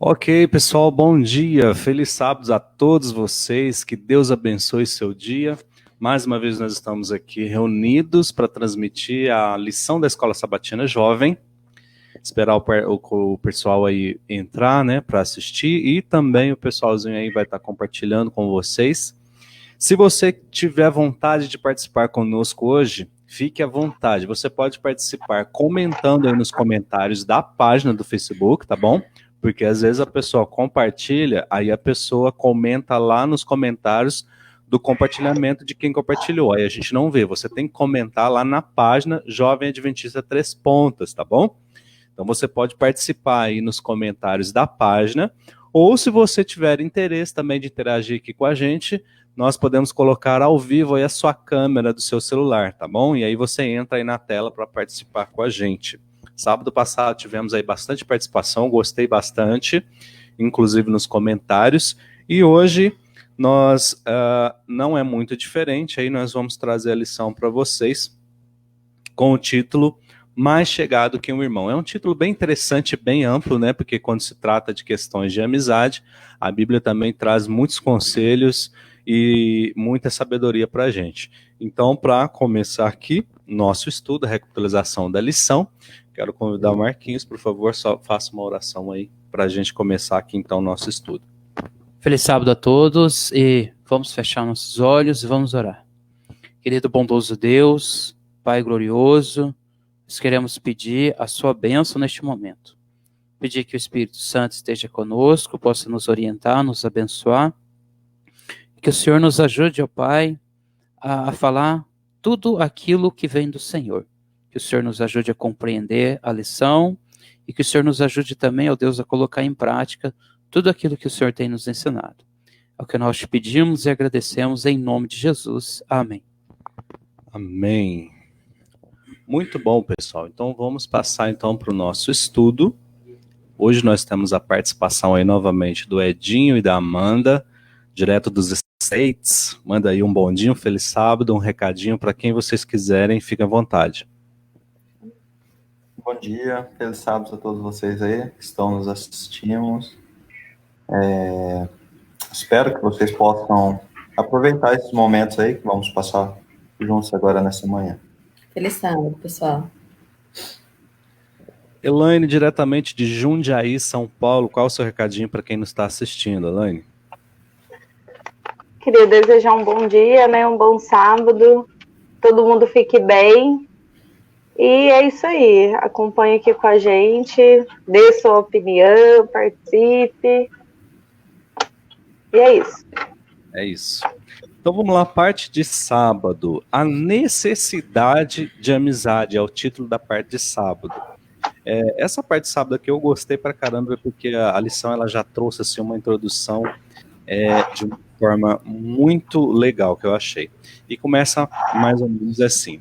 Ok, pessoal, bom dia. Feliz sábado a todos vocês. Que Deus abençoe seu dia. Mais uma vez nós estamos aqui reunidos para transmitir a lição da Escola Sabatina Jovem. Esperar o pessoal aí entrar, né, para assistir, e também o pessoalzinho aí vai estar compartilhando com vocês. Se você tiver vontade de participar conosco hoje, fique à vontade. Você pode participar comentando aí nos comentários da página do Facebook, tá bom? Porque às vezes a pessoa compartilha, aí a pessoa comenta lá nos comentários do compartilhamento de quem compartilhou. Aí a gente não vê. Você tem que comentar lá na página Jovem Adventista Três Pontas, tá bom? Então você pode participar aí nos comentários da página, ou se você tiver interesse também de interagir aqui com a gente, nós podemos colocar ao vivo aí a sua câmera do seu celular, tá bom? E aí você entra aí na tela para participar com a gente. Sábado passado tivemos aí bastante participação, gostei bastante, inclusive nos comentários, e hoje nós não é muito diferente, aí nós vamos trazer a lição para vocês com o título Mais Chegado que um Irmão. É um título bem interessante, bem amplo, né? Porque quando se trata de questões de amizade, a Bíblia também traz muitos conselhos e muita sabedoria para a gente. Então, para começar aqui, nosso estudo, a recapitulação da lição, quero convidar o Marquinhos, por favor, só faça uma oração aí para a gente começar aqui então o nosso estudo. Feliz sábado a todos e vamos fechar nossos olhos e vamos orar. Querido bondoso Deus, Pai glorioso, nós queremos pedir a sua bênção neste momento. Pedir que o Espírito Santo esteja conosco, possa nos orientar, nos abençoar. Que o Senhor nos ajude, ó Pai, a falar tudo aquilo que vem do Senhor. Que o Senhor nos ajude a compreender a lição e que o Senhor nos ajude também, ó Deus, a colocar em prática tudo aquilo que o Senhor tem nos ensinado. É o que nós te pedimos e agradecemos em nome de Jesus. Amém. Amém. Muito bom, pessoal. Então vamos passar então para o nosso estudo. Hoje nós temos a participação aí novamente do Edinho e da Amanda, direto dos States. Manda aí um bondinho, feliz sábado, um recadinho para quem vocês quiserem, fiquem à vontade. Bom dia, feliz sábado a todos vocês aí que estão nos assistindo. Espero que vocês possam aproveitar esses momentos aí que vamos passar juntos agora nessa manhã. Feliz sábado, pessoal. Elaine, diretamente de Jundiaí, São Paulo, qual o seu recadinho para quem nos está assistindo, Elaine? Queria desejar um bom dia, né? Um bom sábado. Todo mundo fique bem. E é isso aí. Acompanhe aqui com a gente. Dê sua opinião, participe. E é isso. É isso. Então vamos lá, parte de sábado. A necessidade de amizade é o título da parte de sábado. Essa parte de sábado aqui eu gostei pra caramba, porque a lição ela já trouxe assim, uma introdução de uma forma muito legal que eu achei. E começa mais ou menos assim.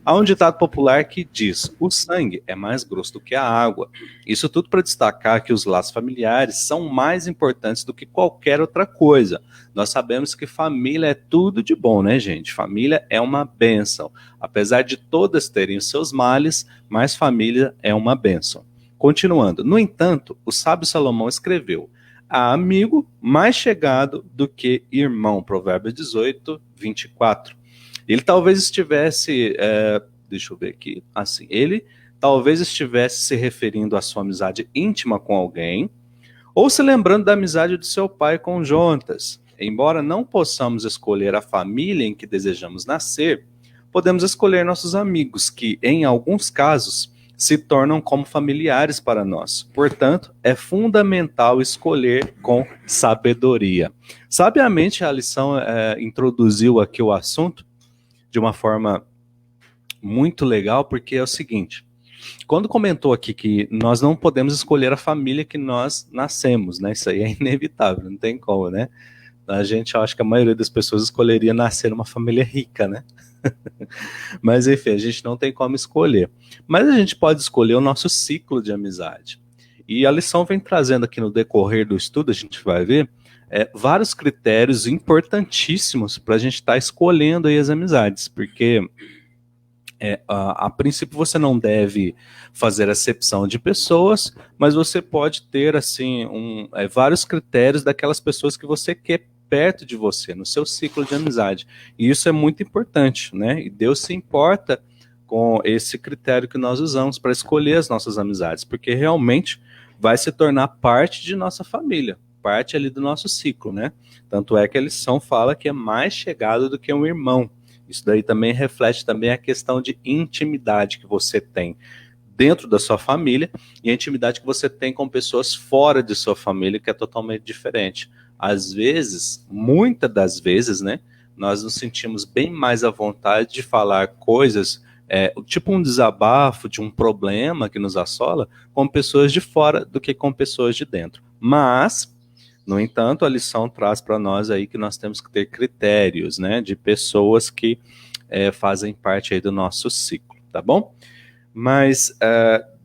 Há um ditado popular que diz: o sangue é mais grosso do que a água. Isso tudo para destacar que os laços familiares são mais importantes do que qualquer outra coisa. Nós sabemos que família é tudo de bom, né, gente? Família é uma bênção. Apesar de todas terem os seus males, mas família é uma bênção. Continuando. No entanto, o sábio Salomão escreveu: há amigo mais chegado do que irmão. Provérbios 18, 24. Ele talvez estivesse, deixa eu ver aqui, assim, ele talvez estivesse se referindo à sua amizade íntima com alguém, ou se lembrando da amizade do seu pai com Jonatas. Embora não possamos escolher a família em que desejamos nascer, podemos escolher nossos amigos, que, em alguns casos, se tornam como familiares para nós. Portanto, é fundamental escolher com sabedoria. Sabiamente, a lição introduziu aqui o assunto de uma forma muito legal, porque é o seguinte: quando comentou aqui que nós não podemos escolher a família que nós nascemos, né? Isso aí é inevitável, não tem como, né? A gente, eu acho que a maioria das pessoas escolheria nascer numa família rica, né? Mas enfim, a gente não tem como escolher. Mas a gente pode escolher o nosso ciclo de amizade. E a lição vem trazendo aqui no decorrer do estudo, a gente vai ver, vários critérios importantíssimos para a gente estar escolhendo aí as amizades, porque A princípio você não deve fazer acepção de pessoas, mas você pode ter assim vários critérios daquelas pessoas que você quer perto de você, no seu ciclo de amizade. E isso é muito importante, né? E Deus se importa com esse critério que nós usamos para escolher as nossas amizades, porque realmente vai se tornar parte de nossa família, parte ali do nosso ciclo, né? Tanto é que a lição fala que é mais chegado do que um irmão. Isso daí também reflete também a questão de intimidade que você tem dentro da sua família e a intimidade que você tem com pessoas fora de sua família, que é totalmente diferente. Às vezes, muitas das vezes, né, nós nos sentimos bem mais à vontade de falar coisas, tipo um desabafo de um problema que nos assola, com pessoas de fora do que com pessoas de dentro. Mas, no entanto, a lição traz para nós aí que nós temos que ter critérios, né, de pessoas que fazem parte aí do nosso ciclo, tá bom? Mas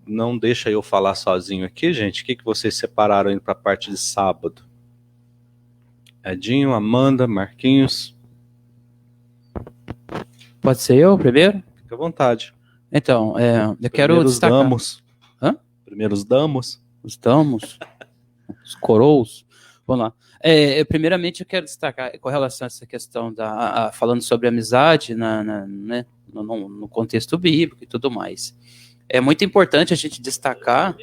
não deixa eu falar sozinho aqui, gente. O que vocês separaram aí para a parte de sábado? Edinho, Amanda, Marquinhos? Pode ser eu primeiro? Fica à vontade. Então, eu quero Primeiros destacar... damos. Hã? Primeiros damos. Os damos, os corous. Vamos lá. Primeiramente, eu quero destacar com relação a essa questão falando sobre amizade né, no contexto bíblico e tudo mais. É muito importante a gente destacar.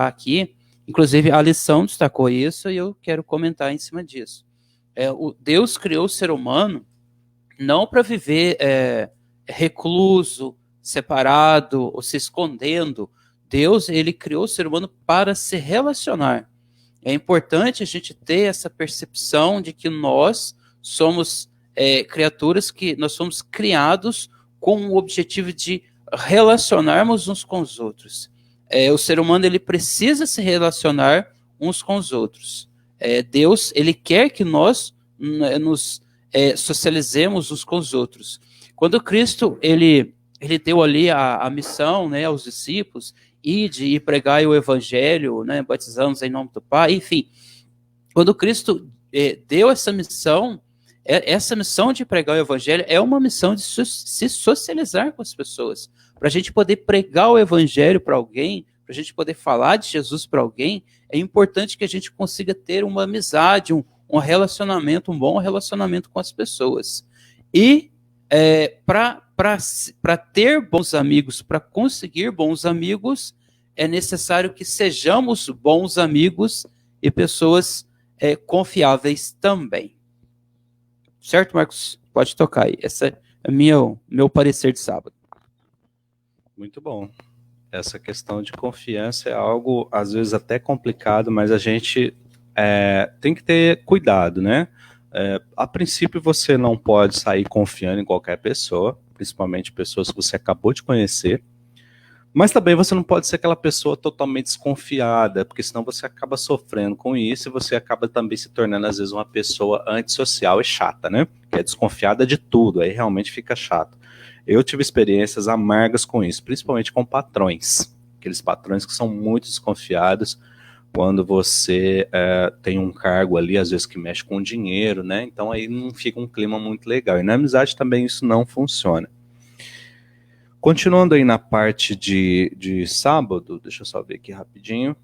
Aqui, inclusive a lição destacou isso e eu quero comentar em cima disso. Deus criou o ser humano não para viver recluso, separado ou se escondendo. Deus, ele criou o ser humano para se relacionar. É importante a gente ter essa percepção de que nós somos criaturas que nós somos criados com o objetivo de relacionarmos uns com os outros. O ser humano, ele precisa se relacionar uns com os outros. Deus, ele quer que nós nos socializemos uns com os outros. Quando Cristo, ele deu ali a missão, né, aos discípulos, ide e pregai o evangelho, né, batizamos em nome do Pai, enfim. Quando Cristo deu essa missão de pregar o evangelho é uma missão de se socializar com as pessoas. Para a gente poder pregar o evangelho para alguém, para a gente poder falar de Jesus para alguém, é importante que a gente consiga ter uma amizade, um relacionamento, um bom relacionamento com as pessoas. E para ter bons amigos, para conseguir bons amigos, é necessário que sejamos bons amigos e pessoas confiáveis também. Certo, Marcos? Pode tocar aí. Esse é meu parecer de sábado. Muito bom. Essa questão de confiança é algo, às vezes, até complicado, mas a gente tem que ter cuidado, né? A princípio, você não pode sair confiando em qualquer pessoa, principalmente pessoas que você acabou de conhecer, mas também você não pode ser aquela pessoa totalmente desconfiada, porque senão você acaba sofrendo com isso e você acaba também se tornando, às vezes, uma pessoa antissocial e chata, né? Que é desconfiada de tudo, aí realmente fica chato. Eu tive experiências amargas com isso, principalmente com patrões, aqueles patrões que são muito desconfiados quando você tem um cargo ali, às vezes que mexe com dinheiro, né? Então aí não fica um clima muito legal. E na amizade também isso não funciona. Continuando aí na parte de sábado, deixa eu só ver aqui rapidinho.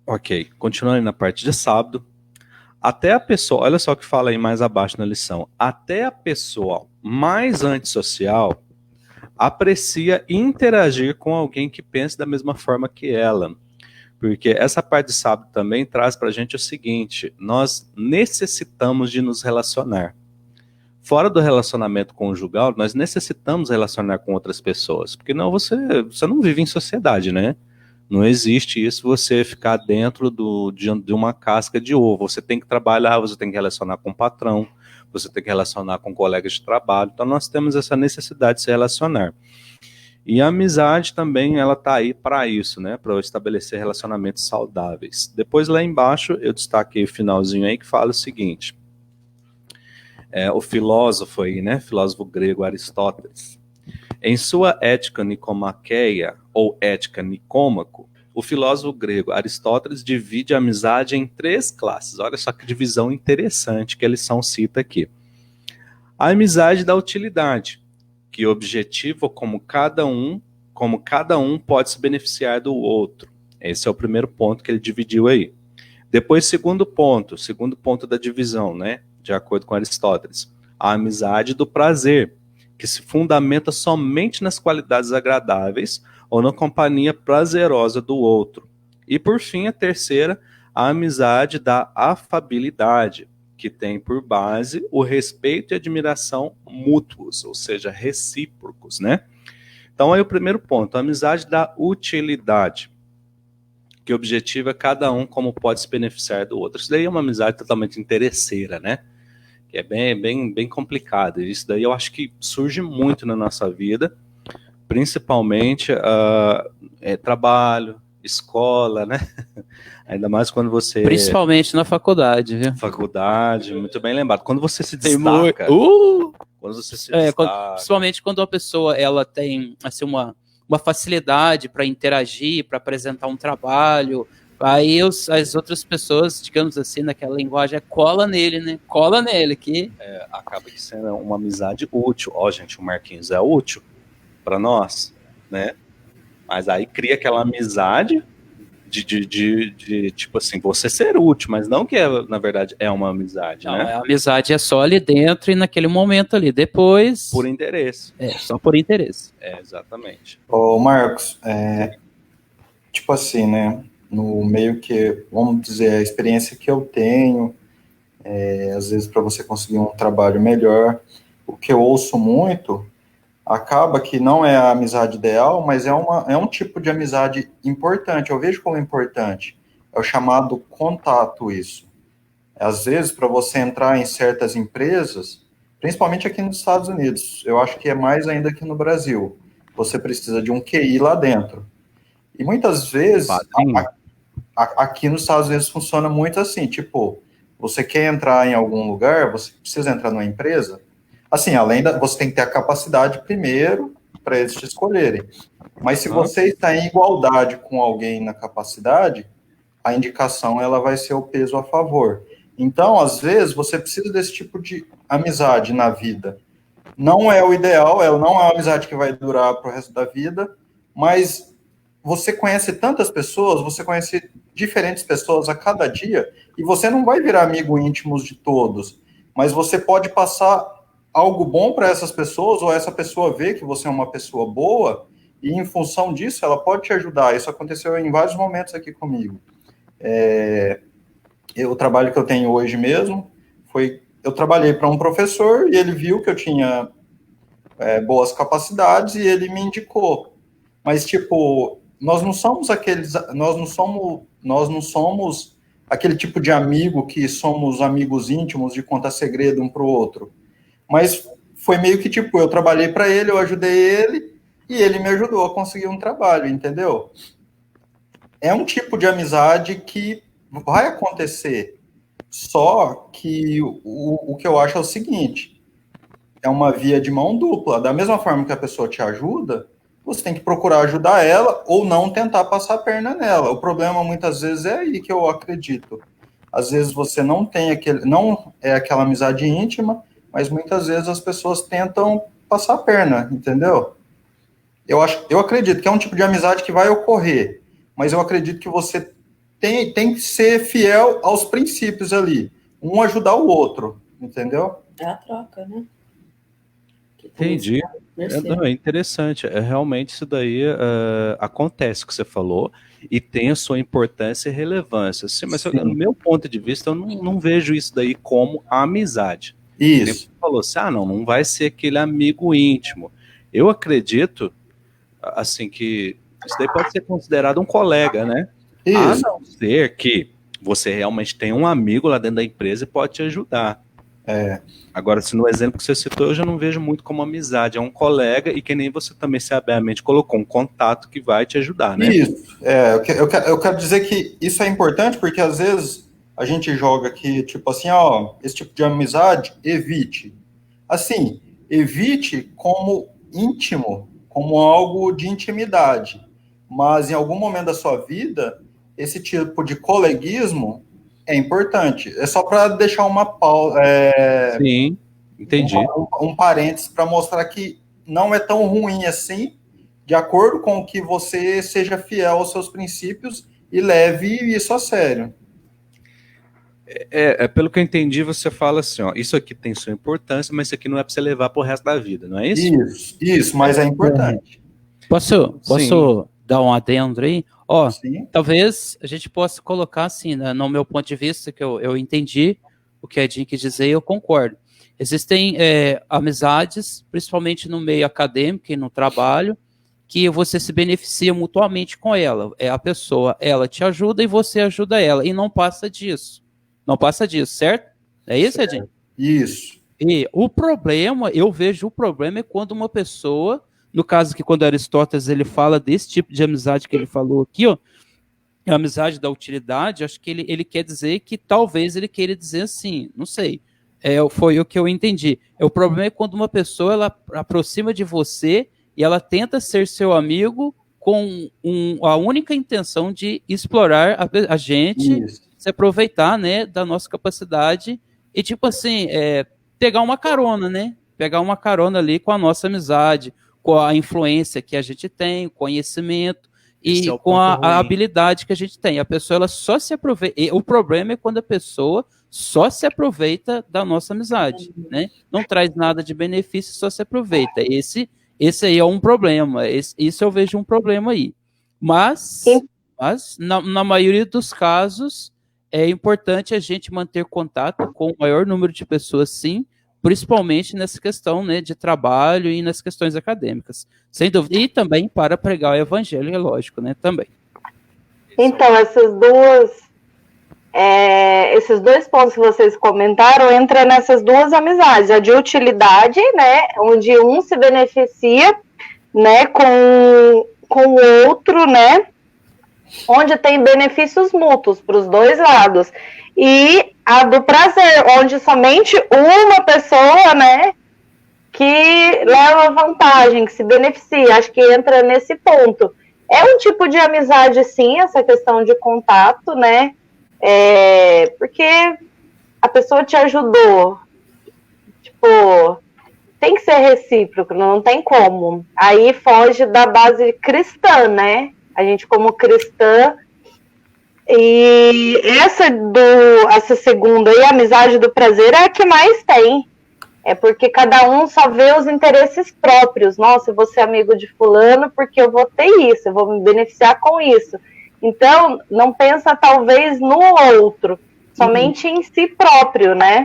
Ok, continuando aí na parte de sábado. Até a pessoa, olha só o que fala aí mais abaixo na lição. Até a pessoa mais antissocial aprecia interagir com alguém que pense da mesma forma que ela. Porque essa parte de sábado também traz para a gente o seguinte: nós necessitamos de nos relacionar. Fora do relacionamento conjugal, nós necessitamos relacionar com outras pessoas. Porque não, você não vive em sociedade, né? Não existe isso, você ficar dentro de uma casca de ovo. Você tem que trabalhar, você tem que relacionar com o patrão, você tem que relacionar com colegas de trabalho. Então nós temos essa necessidade de se relacionar. E a amizade também, ela está aí para isso, né? Para estabelecer relacionamentos saudáveis. Depois lá embaixo eu destaquei o finalzinho aí que fala o seguinte. O filósofo aí, né? Filósofo grego Aristóteles. Em sua Ética Nicomaqueia, ou Ética Nicômaco, o filósofo grego Aristóteles divide a amizade em 3 classes. Olha só que divisão interessante que a lição cita aqui. A amizade da utilidade, que objetiva como cada um pode se beneficiar do outro. Esse é o primeiro ponto que ele dividiu aí. Depois, segundo ponto da divisão, né, de acordo com Aristóteles, a amizade do prazer, que se fundamenta somente nas qualidades agradáveis ou na companhia prazerosa do outro. E por fim, a terceira, a amizade da afabilidade, que tem por base o respeito e admiração mútuos, ou seja, recíprocos, né? Então aí o primeiro ponto, a amizade da utilidade, que objetiva cada um como pode se beneficiar do outro. Isso daí é uma amizade totalmente interesseira, né? Que é bem complicado. Isso daí eu acho que surge muito na nossa vida, principalmente trabalho, escola, né? Ainda mais quando você... Principalmente na faculdade, viu? Faculdade, muito bem lembrado. Quando você se destaca... Quando você se destaca... Principalmente quando a pessoa ela tem assim, uma facilidade para interagir, para apresentar um trabalho... Aí as outras pessoas, digamos assim, naquela linguagem, cola nele, né? Cola nele, que... acaba que sendo uma amizade útil. Ó, gente, o Marquinhos é útil para nós, né? Mas aí cria aquela amizade de tipo assim, você ser útil, mas não que na verdade é uma amizade, não, né? A amizade é só ali dentro e naquele momento ali. Depois... Por interesse. Só por interesse. Exatamente. Ô, Marcos, tipo assim, né? No meio que, vamos dizer, a experiência que eu tenho, às vezes para você conseguir um trabalho melhor, o que eu ouço muito, acaba que não é a amizade ideal, mas é um tipo de amizade importante, eu vejo como importante, é o chamado contato isso. Às vezes, para você entrar em certas empresas, principalmente aqui nos Estados Unidos, eu acho que é mais ainda que no Brasil, você precisa de um QI lá dentro. E muitas vezes, aqui nos Estados Unidos funciona muito assim, tipo, você quer entrar em algum lugar, você precisa entrar numa empresa, assim, você tem que ter a capacidade primeiro para eles te escolherem. Mas se você está em igualdade com alguém na capacidade, a indicação ela vai ser o peso a favor. Então, às vezes, você precisa desse tipo de amizade na vida. Não é o ideal, ela não é uma amizade que vai durar para o resto da vida, mas você conhece tantas pessoas, você conhece diferentes pessoas a cada dia, e você não vai virar amigo íntimo de todos, mas você pode passar algo bom para essas pessoas, ou essa pessoa vê que você é uma pessoa boa, e em função disso, ela pode te ajudar. Isso aconteceu em vários momentos aqui comigo. O trabalho que eu tenho hoje mesmo, eu trabalhei para um professor, e ele viu que eu tinha boas capacidades, e ele me indicou. Mas, tipo, nós não somos aquele tipo de amigo que somos amigos íntimos de contar segredo um para o outro. Mas foi meio que, tipo, eu trabalhei para ele, eu ajudei ele, e ele me ajudou a conseguir um trabalho, entendeu? É um tipo de amizade que vai acontecer, só que o que eu acho é o seguinte, é uma via de mão dupla. Da mesma forma que a pessoa te ajuda, você tem que procurar ajudar ela ou não tentar passar a perna nela. O problema, muitas vezes, é aí que eu acredito. Às vezes você não é aquela amizade íntima, mas muitas vezes as pessoas tentam passar a perna, entendeu? Eu acredito que é um tipo de amizade que vai ocorrer, mas eu acredito que você tem que ser fiel aos princípios ali, um ajudar o outro, entendeu? É a troca, né? Entendi. É interessante. Realmente isso daí acontece o que você falou e tem a sua importância e relevância. Sim, mas no meu ponto de vista, eu não vejo isso daí como amizade. Isso. Você falou assim, não vai ser aquele amigo íntimo. Eu acredito, assim, que isso daí pode ser considerado um colega, né? Isso. A não ser que você realmente tem um amigo lá dentro da empresa e pode te ajudar. Agora, se no exemplo que você citou, eu já não vejo muito como amizade. É um colega e que nem você também sabiamente colocou, um contato que vai te ajudar, né? Isso. Eu quero dizer que isso é importante porque, às vezes, a gente joga aqui, tipo assim, esse tipo de amizade, evite. Assim, evite como íntimo, como algo de intimidade. mas em algum momento da sua vida, esse tipo de coleguismo é importante. É só para deixar uma pausa, Sim, entendi. um parênteses para mostrar que não é tão ruim assim, de acordo com que você seja fiel aos seus princípios e leve isso a sério. Pelo que eu entendi, você fala assim, ó, isso aqui tem sua importância, mas isso aqui não é para você levar pro resto da vida, não é isso? Isso, mas é importante. Posso dar um adendo aí? Ó, Sim. talvez a gente possa colocar assim, né, no meu ponto de vista, que eu entendi o que a Jean quis dizer e eu concordo. Existem amizades, principalmente no meio acadêmico e no trabalho, que você se beneficia mutuamente com ela. A pessoa, ela te ajuda e você ajuda ela. E não passa disso. Não passa disso, certo? É isso, Edinho? Isso. E o problema, eu vejo o problema é quando uma pessoa, no caso que quando Aristóteles ele fala desse tipo de amizade que ele falou aqui, ó, a amizade da utilidade, acho que ele quer dizer que talvez ele queira dizer assim, não sei. Foi o que eu entendi. O problema é quando uma pessoa ela aproxima de você e ela tenta ser seu amigo com a única intenção de explorar a gente, Isso. se aproveitar, né, da nossa capacidade e, tipo assim, pegar uma carona, né? Pegar uma carona ali com a nossa amizade, com a influência que a gente tem, o conhecimento e com a habilidade que a gente tem. A pessoa, ela só se aproveita. O problema é quando a pessoa só se aproveita da nossa amizade, né? Não traz nada de benefício, só se aproveita. Esse aí é um problema. Isso eu vejo um problema aí. Mas na maioria dos casos, é importante a gente manter contato com o maior número de pessoas, sim, principalmente nessa questão, né, de trabalho e nas questões acadêmicas, sem dúvida. E também para pregar o evangelho, é lógico, né, também. Então, esses dois pontos que vocês comentaram entram nessas duas amizades, a de utilidade, né, onde um se beneficia, né, com o outro, né, onde tem benefícios mútuos para os dois lados, e a do prazer, onde somente uma pessoa, né, que leva vantagem, que se beneficia, acho que entra nesse ponto. É um tipo de amizade, sim, essa questão de contato, né, porque a pessoa te ajudou, tipo, tem que ser recíproco, não tem como. Aí foge da base cristã, né? A gente como cristã, e essa segunda aí, a amizade do prazer, é a que mais tem. É porque cada um só vê os interesses próprios. Nossa, eu vou ser amigo de fulano porque eu vou ter isso, eu vou me beneficiar com isso. Então, não pensa talvez no outro, somente em si próprio, né?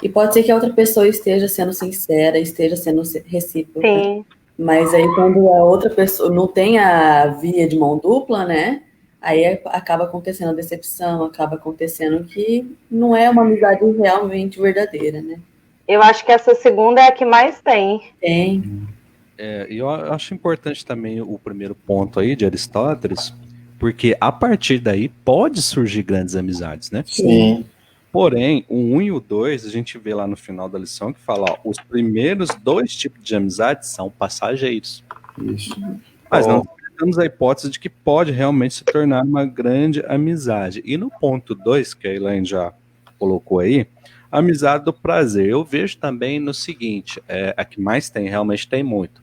E pode ser que a outra pessoa esteja sendo sincera, esteja sendo recíproca. Sim. Mas aí quando a outra pessoa não tem a via de mão dupla, né? Aí acaba acontecendo a decepção, acaba acontecendo que não é uma amizade realmente verdadeira, né? Eu acho que essa segunda é a que mais tem. Tem. E eu acho importante também o primeiro ponto aí de Aristóteles, porque a partir daí pode surgir grandes amizades, né? Sim. Porém, o 1 e o 2, a gente vê lá no final da lição que fala, ó, os primeiros 2 tipos de amizades são passageiros. Isso. Mas não temos a hipótese de que pode realmente se tornar uma grande amizade. E no ponto 2, que a Elaine já colocou aí, a amizade do prazer. Eu vejo também no seguinte, a que mais tem, realmente tem muito.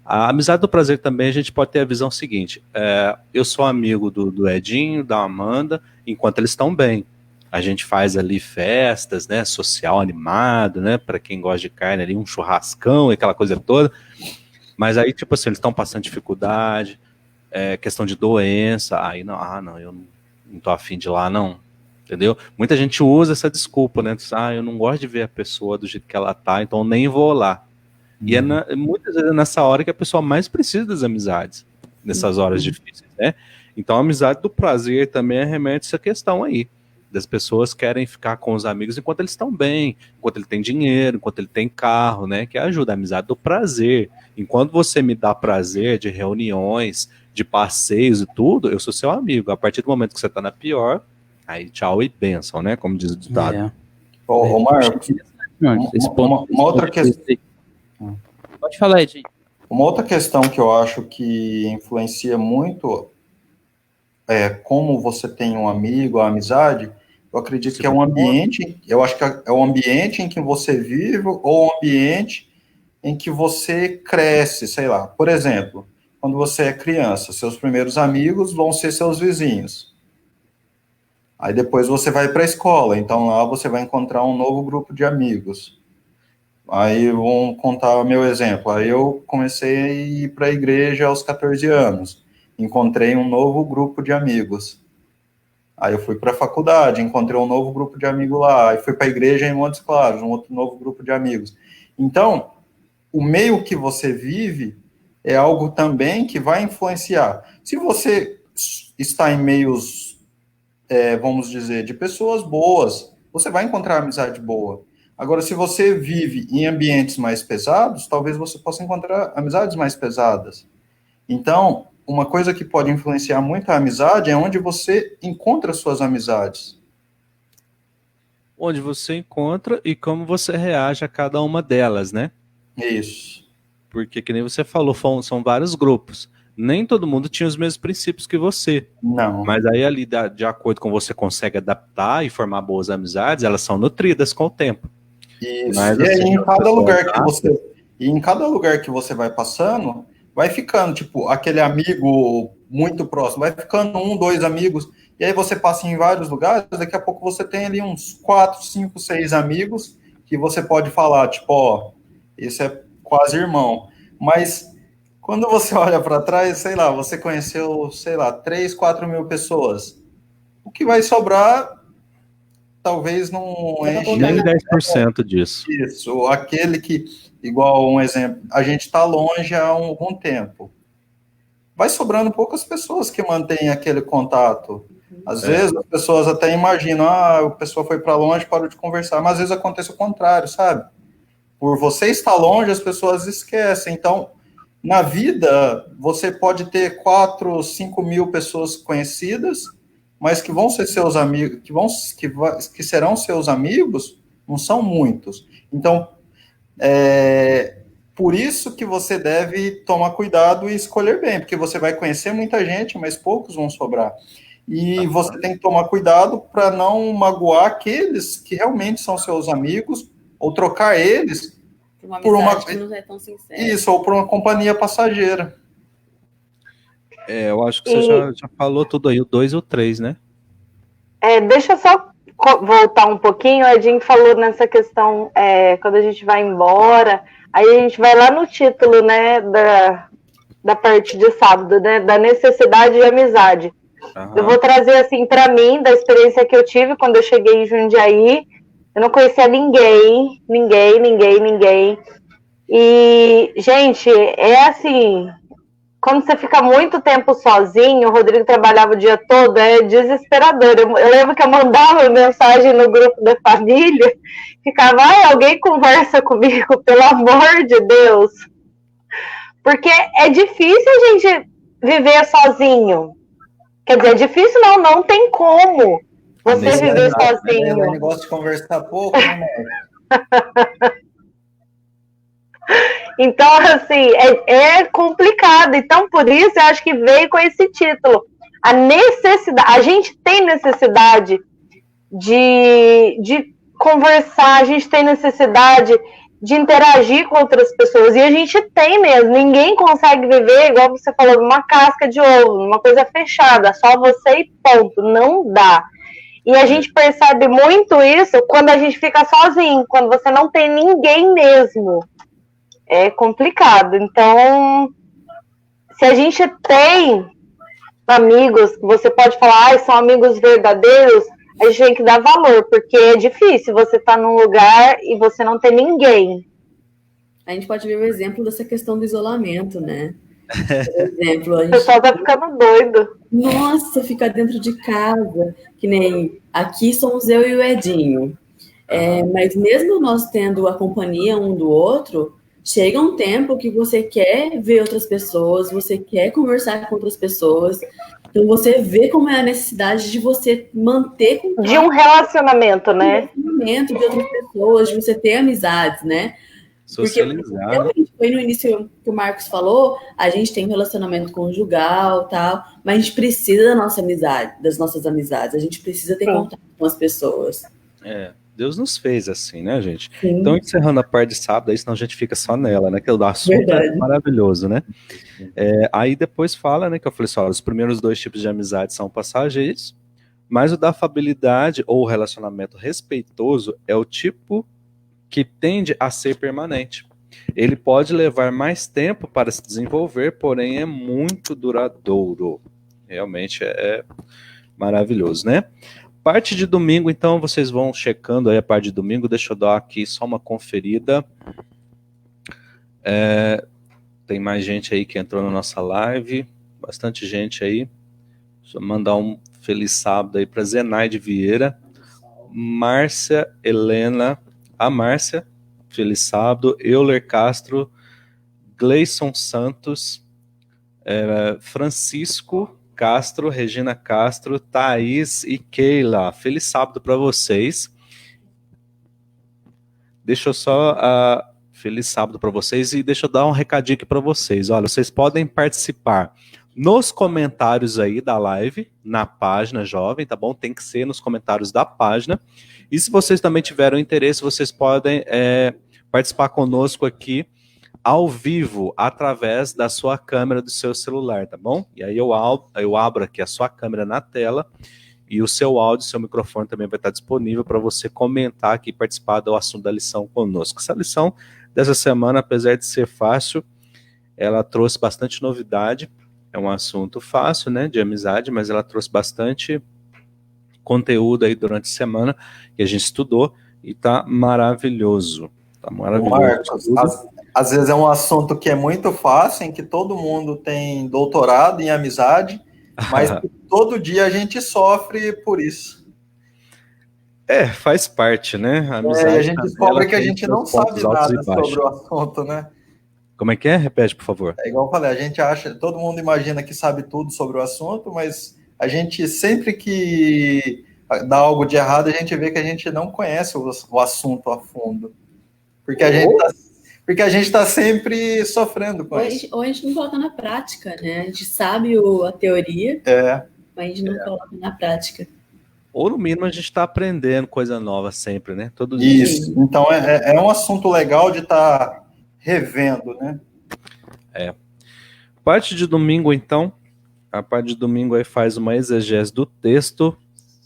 A amizade do prazer também a gente pode ter a visão seguinte, eu sou amigo do Edinho, da Amanda, enquanto eles estão bem. A gente faz ali festas, né, social animado, né, para quem gosta de carne ali, um churrascão, aquela coisa toda. Mas aí, tipo assim, eles estão passando dificuldade, questão de doença, aí não, eu não tô afim de ir lá, não. Entendeu? Muita gente usa essa desculpa, né? Eu não gosto de ver a pessoa do jeito que ela tá, então nem vou lá. E muitas vezes é nessa hora que a pessoa mais precisa das amizades, nessas horas difíceis, né? Então a amizade do prazer também remete essa questão aí. Das pessoas querem ficar com os amigos enquanto eles estão bem, enquanto ele tem dinheiro, enquanto ele tem carro, né? Que ajuda a amizade do prazer. Enquanto você me dá prazer de reuniões, de passeios e tudo, eu sou seu amigo. A partir do momento que você tá na pior, aí tchau e bênção, né? Como diz o ditado. Ô, Marcos, uma outra questão. Pode falar, Edinho. Uma outra questão que eu acho que influencia muito como você tem um amigo, a amizade, eu acredito que é um ambiente, eu acho que é o ambiente em que você vive ou o ambiente em que você cresce, sei lá. Por exemplo, quando você é criança, seus primeiros amigos vão ser seus vizinhos. Aí depois você vai para a escola, então lá você vai encontrar um novo grupo de amigos. Aí vamos contar meu exemplo. Aí eu comecei a ir para a igreja aos 14 anos. Encontrei um novo grupo de amigos. Aí eu fui para a faculdade, encontrei um novo grupo de amigos lá. Aí fui para a igreja em Montes Claros, um outro novo grupo de amigos. Então, o meio que você vive é algo também que vai influenciar. Se você está em meios, vamos dizer, de pessoas boas, você vai encontrar amizade boa. Agora, se você vive em ambientes mais pesados, talvez você possa encontrar amizades mais pesadas. Então, uma coisa que pode influenciar muito a amizade é onde você encontra suas amizades. Onde você encontra e como você reage a cada uma delas, né? Isso. Porque, que nem você falou, são vários grupos. Nem todo mundo tinha os mesmos princípios que você. Não. Mas aí, ali, de acordo com você consegue adaptar e formar boas amizades, elas são nutridas com o tempo. Isso. Mas, e aí, assim, em cada lugar que você vai passando, vai ficando, tipo, aquele amigo muito próximo, vai ficando 1, 2 amigos, e aí você passa em vários lugares, daqui a pouco você tem ali uns 4, 5, 6 amigos que você pode falar, tipo, ó, esse é quase irmão. Mas quando você olha para trás, sei lá, você conheceu, sei lá, 3, 4 mil pessoas. O que vai sobrar, talvez não enche nem 10% disso. isso. Aquele que, igual um exemplo, a gente está longe há algum tempo. Vai sobrando poucas pessoas que mantêm aquele contato. Às vezes as pessoas até imaginam, a pessoa foi para longe, parou de conversar, mas às vezes acontece o contrário, sabe? Por você estar longe, as pessoas esquecem. Então, na vida, você pode ter 4, 5 mil pessoas conhecidas, mas que vão ser seus amigos, que serão seus amigos, não são muitos. Então, por isso que você deve tomar cuidado e escolher bem, porque você vai conhecer muita gente, mas poucos vão sobrar. E você tem que tomar cuidado para não magoar aqueles que realmente são seus amigos, ou trocar eles por uma que não é tão sincera. Isso, ou por uma companhia passageira. Eu acho que você já falou tudo aí, o 2 e o 3, né? Deixa eu só voltar um pouquinho. O Edinho falou nessa questão, quando a gente vai embora, aí a gente vai lá no título, né, da parte de sábado, né, da necessidade de amizade. Uhum. Eu vou trazer, assim, para mim, da experiência que eu tive quando eu cheguei em Jundiaí. Eu não conhecia ninguém. E, gente, é assim, quando você fica muito tempo sozinho, o Rodrigo trabalhava o dia todo, é desesperador. Eu lembro que eu mandava mensagem no grupo da família, ficava, alguém conversa comigo, pelo amor de Deus. Porque é difícil a gente viver sozinho. Quer dizer, é difícil não tem como você viver sozinho. É um negócio de conversar pouco, né? Então, assim, é complicado. Então, por isso, eu acho que veio com esse título. A gente tem necessidade de conversar, a gente tem necessidade de interagir com outras pessoas. E a gente tem mesmo. Ninguém consegue viver, igual você falou, numa casca de ovo, numa coisa fechada, só você e ponto. Não dá. E a gente percebe muito isso quando a gente fica sozinho, quando você não tem ninguém mesmo. É complicado. Então, se a gente tem amigos que você pode falar, são amigos verdadeiros, a gente tem que dar valor, porque é difícil você estar num lugar e você não ter ninguém. A gente pode ver o exemplo dessa questão do isolamento, né? Por exemplo, o pessoal tá ficando doido. Nossa, ficar dentro de casa, que nem aqui somos eu e o Edinho. Mas mesmo nós tendo a companhia um do outro, chega um tempo que você quer ver outras pessoas, você quer conversar com outras pessoas. Então você vê como é a necessidade de você manter contato. De um relacionamento, né? De outras pessoas, de você ter amizades, né? Socializar. Realmente, foi no início que o Marcos falou, a gente tem um relacionamento conjugal, tal, mas a gente precisa da nossa amizade, das nossas amizades, a gente precisa ter contato com as pessoas. Deus nos fez assim, né, gente? Sim. Então, encerrando a parte de sábado, aí senão a gente fica só nela, né? Que o assunto Verdade. é maravilhoso, né? Aí depois fala, né, que eu falei assim, olha, os primeiros 2 tipos de amizade são passageiros, mas o da afabilidade ou relacionamento respeitoso é o tipo que tende a ser permanente. Ele pode levar mais tempo para se desenvolver, porém é muito duradouro. Realmente é maravilhoso, né? Parte de domingo, então, vocês vão checando aí a parte de domingo. Deixa eu dar aqui só uma conferida. Tem mais gente aí que entrou na nossa live. Bastante gente aí. Deixa eu mandar um feliz sábado aí para Zenaide Vieira, Márcia Helena, a Márcia, feliz sábado, Euler Castro, Gleison Santos, Francisco Castro, Regina Castro, Thaís e Keila. Feliz sábado para vocês. Deixa eu só... feliz sábado para vocês e deixa eu dar um recadinho aqui para vocês. Olha, vocês podem participar nos comentários aí da live, na página Jovem, tá bom? Tem que ser nos comentários da página. E se vocês também tiveram interesse, vocês podem participar conosco aqui ao vivo, através da sua câmera do seu celular, tá bom? E aí eu abro aqui a sua câmera na tela e o seu áudio, seu microfone também vai estar disponível para você comentar aqui e participar do assunto da lição conosco. Essa lição dessa semana, apesar de ser fácil, ela trouxe bastante novidade. É um assunto fácil, né, de amizade, mas ela trouxe bastante conteúdo aí durante a semana que a gente estudou e tá maravilhoso. Tá maravilhoso. Marcos, às vezes é um assunto que é muito fácil, em que todo mundo tem doutorado em amizade, mas todo dia a gente sofre por isso. Faz parte, né? A amizade a gente descobre que a gente não sabe nada sobre o assunto, né? Como é que é? Repete, por favor. É igual eu falei, a gente acha, todo mundo imagina que sabe tudo sobre o assunto, mas a gente, sempre que dá algo de errado, a gente vê que a gente não conhece o assunto a fundo. Porque a gente está sempre sofrendo com isso. Ou a gente não coloca na prática, né? A gente sabe a teoria, mas a gente não coloca na prática. Ou no mínimo a gente está aprendendo coisa nova sempre, né? Todo dia. Isso, então é um assunto legal de estar revendo, né? Parte de domingo, então. A parte de domingo aí faz uma exegese do texto.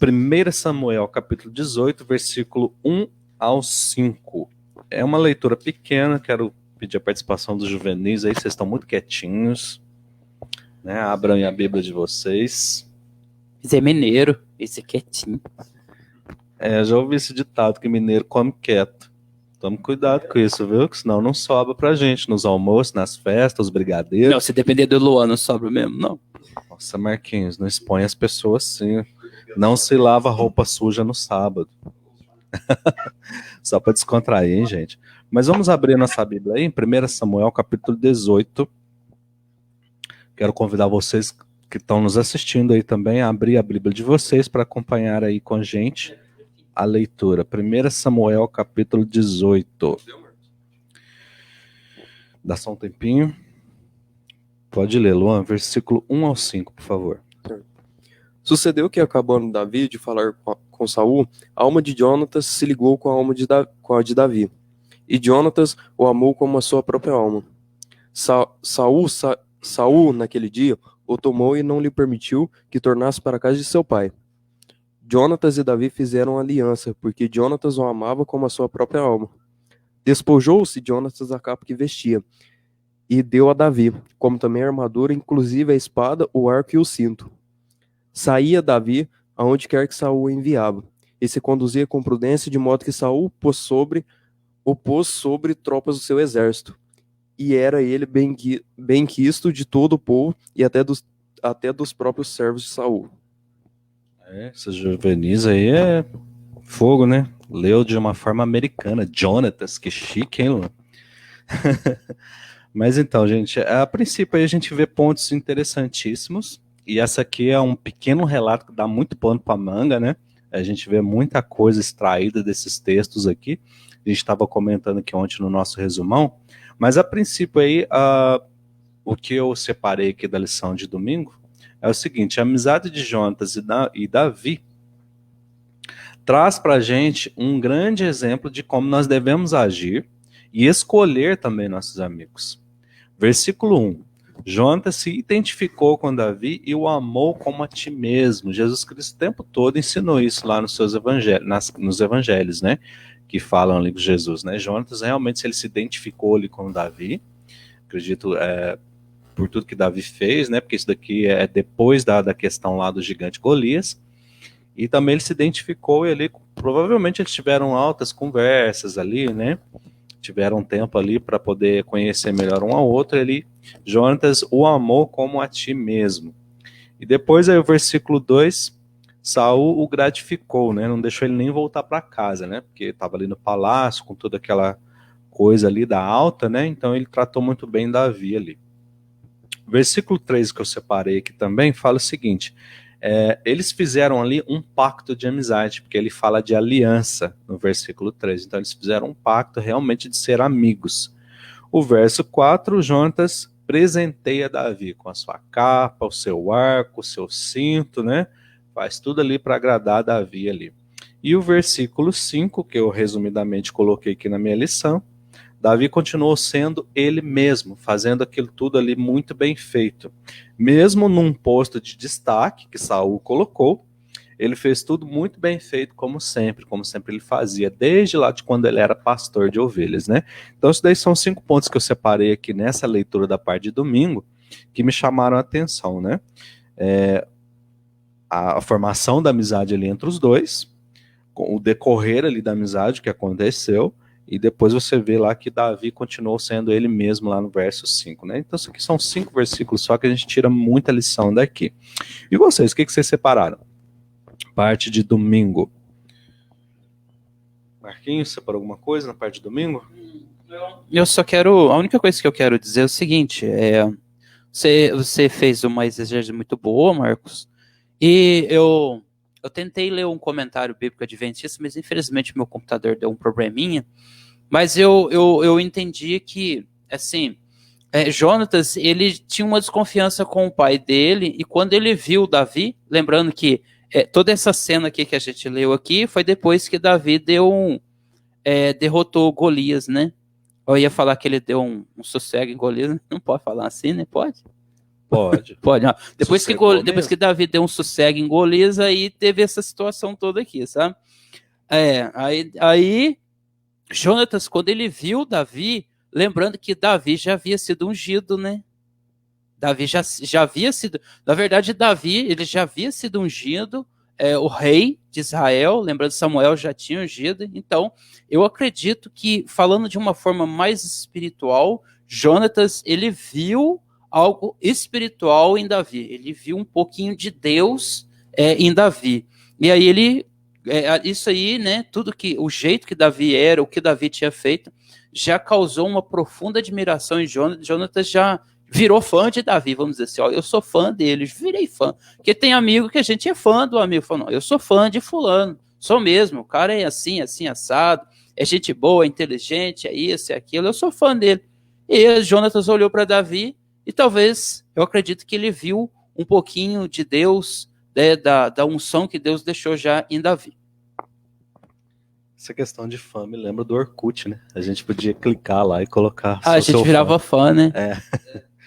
1 Samuel, capítulo 18, versículo 1 ao 5. É uma leitura pequena, quero pedir a participação dos juvenis aí, vocês estão muito quietinhos, né? Abram a Bíblia de vocês. Esse é mineiro, esse é quietinho. Já ouvi esse ditado, que mineiro come quieto. Tome cuidado com isso, viu? Que senão não sobra pra gente nos almoços, nas festas, os brigadeiros. Não, se depender do Luan, não sobra mesmo, não. Nossa, Marquinhos, não expõe as pessoas assim. Não se lava roupa suja no sábado. Só para descontrair, hein, gente? Mas vamos abrir nossa Bíblia aí, em 1 Samuel, capítulo 18. Quero convidar vocês que estão nos assistindo aí também a abrir a Bíblia de vocês para acompanhar aí com a gente a leitura. 1 Samuel, capítulo 18. Dá só um tempinho. Pode ler, Luan, versículo 1 ao 5, por favor. Sucedeu que, acabando Davi de falar com Saul, a alma de Jonatas se ligou com a alma com a de Davi, e Jonatas o amou como a sua própria alma. Saul, naquele dia, o tomou e não lhe permitiu que tornasse para a casa de seu pai. Jonatas e Davi fizeram aliança, porque Jonatas o amava como a sua própria alma. Despojou-se Jonatas da capa que vestia, e deu a Davi, como também a armadura, inclusive a espada, o arco e o cinto. Saía Davi aonde quer que Saul o enviava, e se conduzia com prudência, de modo que Saul o pôs sobre tropas do seu exército. E era ele bem quisto de todo o povo, e até dos próprios servos de Saul. Esses juvenis aí é fogo, né? Leu de uma forma americana. Jonatas, que chique, hein, Luan? Mas então, gente, a princípio aí a gente vê pontos interessantíssimos, e essa aqui é um pequeno relato que dá muito pano pra manga, né? A gente vê muita coisa extraída desses textos aqui. A gente estava comentando aqui ontem no nosso resumão, mas a princípio aí, o que eu separei aqui da lição de domingo é o seguinte: a amizade de Jonatas e Davi traz para a gente um grande exemplo de como nós devemos agir e escolher também nossos amigos. Versículo 1. Jonatas se identificou com Davi e o amou como a ti mesmo. Jesus Cristo o tempo todo ensinou isso lá nos seus evangelhos, nos evangelhos, né? Que falam ali com Jesus, né? Jonatas realmente ele se identificou ali com Davi. Acredito por tudo que Davi fez, né? Porque isso daqui é depois da questão lá do gigante Golias. E também ele se identificou e ali, provavelmente eles tiveram altas conversas ali, né? Tiveram tempo ali para poder conhecer melhor um ao outro. Jonatas o amou como a ti mesmo. E depois aí o versículo 2, Saul o gratificou, né? Não deixou ele nem voltar para casa, né? Porque estava ali no palácio com toda aquela coisa ali da alta, né? Então ele tratou muito bem Davi ali. Versículo 3 que eu separei aqui também fala o seguinte: eles fizeram ali um pacto de amizade, porque ele fala de aliança no versículo 3, então eles fizeram um pacto realmente de ser amigos. O verso 4, Jonatas presenteia Davi com a sua capa, o seu arco, o seu cinto, né? Faz tudo ali para agradar Davi ali. E o versículo 5, que eu resumidamente coloquei aqui na minha lição, Davi continuou sendo ele mesmo, fazendo aquilo tudo ali muito bem feito. Mesmo num posto de destaque que Saul colocou, ele fez tudo muito bem feito, como sempre ele fazia, desde lá de quando ele era pastor de ovelhas, né? Então, isso daí são 5 pontos que eu separei aqui nessa leitura da parte de domingo, que me chamaram a atenção, né? A formação da amizade ali entre os dois, com o decorrer ali da amizade, o que aconteceu, e depois você vê lá que Davi continuou sendo ele mesmo lá no verso 5, né? Então isso aqui são 5 versículos só que a gente tira muita lição daqui. E vocês, o que vocês separaram? Parte de domingo. Marquinhos, separou alguma coisa na parte de domingo? Eu só quero, a única coisa que eu quero dizer é o seguinte, você fez uma exegese muito boa, Marcos, e eu tentei ler um comentário bíblico adventista, mas infelizmente meu computador deu um probleminha. Mas eu entendi que, assim, Jonatas, ele tinha uma desconfiança com o pai dele, e quando ele viu Davi, lembrando que toda essa cena aqui que a gente leu aqui, foi depois que Davi derrotou Golias, né? Eu ia falar que ele deu um sossego em Golias, não pode falar assim, né? Pode? Pode. Pode, não. Depois que Davi deu um sossego em Golias, aí teve essa situação toda aqui, sabe? Aí Jonatas, quando ele viu Davi, lembrando que Davi já havia sido ungido, né? Davi já havia sido, na verdade, Davi, ele já havia sido ungido, o rei de Israel, lembrando que Samuel já tinha ungido. Então, eu acredito que, falando de uma forma mais espiritual, Jonatas, ele viu algo espiritual em Davi, ele viu um pouquinho de Deus em Davi, e aí ele, isso aí, né, o jeito que Davi era, o que Davi tinha feito, já causou uma profunda admiração em Jonatas. Jonatas já virou fã de Davi, vamos dizer assim, eu sou fã dele, virei fã, porque tem amigo que a gente é fã do amigo, falou, não, eu sou fã de fulano, sou mesmo, o cara é assim, assado, é gente boa, é inteligente, é isso, é aquilo, eu sou fã dele. E Jonatas olhou para Davi, e talvez, eu acredito que ele viu um pouquinho de Deus, da unção que Deus deixou já em Davi. Essa questão de fã me lembra do Orkut, né? A gente podia clicar lá e colocar. A gente virava fã, né?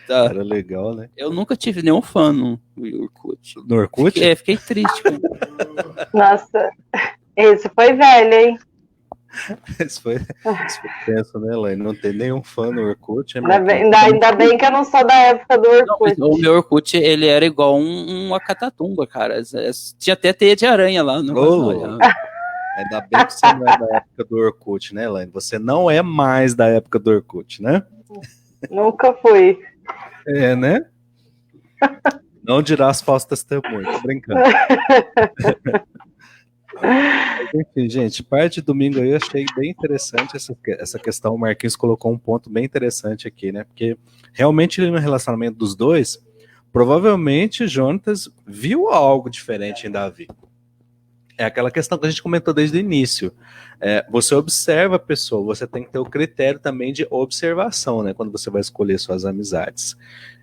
Era legal, né? Eu nunca tive nenhum fã no Orkut. No Orkut? Fiquei triste. Nossa, esse foi velho, hein? Isso foi tenso, né, Elaine? Não tem nenhum fã no Orkut. Ainda bem que eu não sou da época do Orkut. Não, o meu Orkut, ele era igual uma catatumba, cara. Tinha até teia de aranha lá. Ainda bem que você não é da época do Orkut, né, Elaine? Você não é mais da época do Orkut, né? Nunca fui. Né? Não dirás falso testemunho, tô brincando. Mas, enfim, gente, parte de domingo aí eu achei bem interessante essa questão. O Marquinhos colocou um ponto bem interessante aqui, né? Porque realmente no relacionamento dos dois, provavelmente Jonatas viu algo diferente em Davi. É aquela questão que a gente comentou desde o início. Você observa a pessoa, você tem que ter o critério também de observação, né? Quando você vai escolher suas amizades.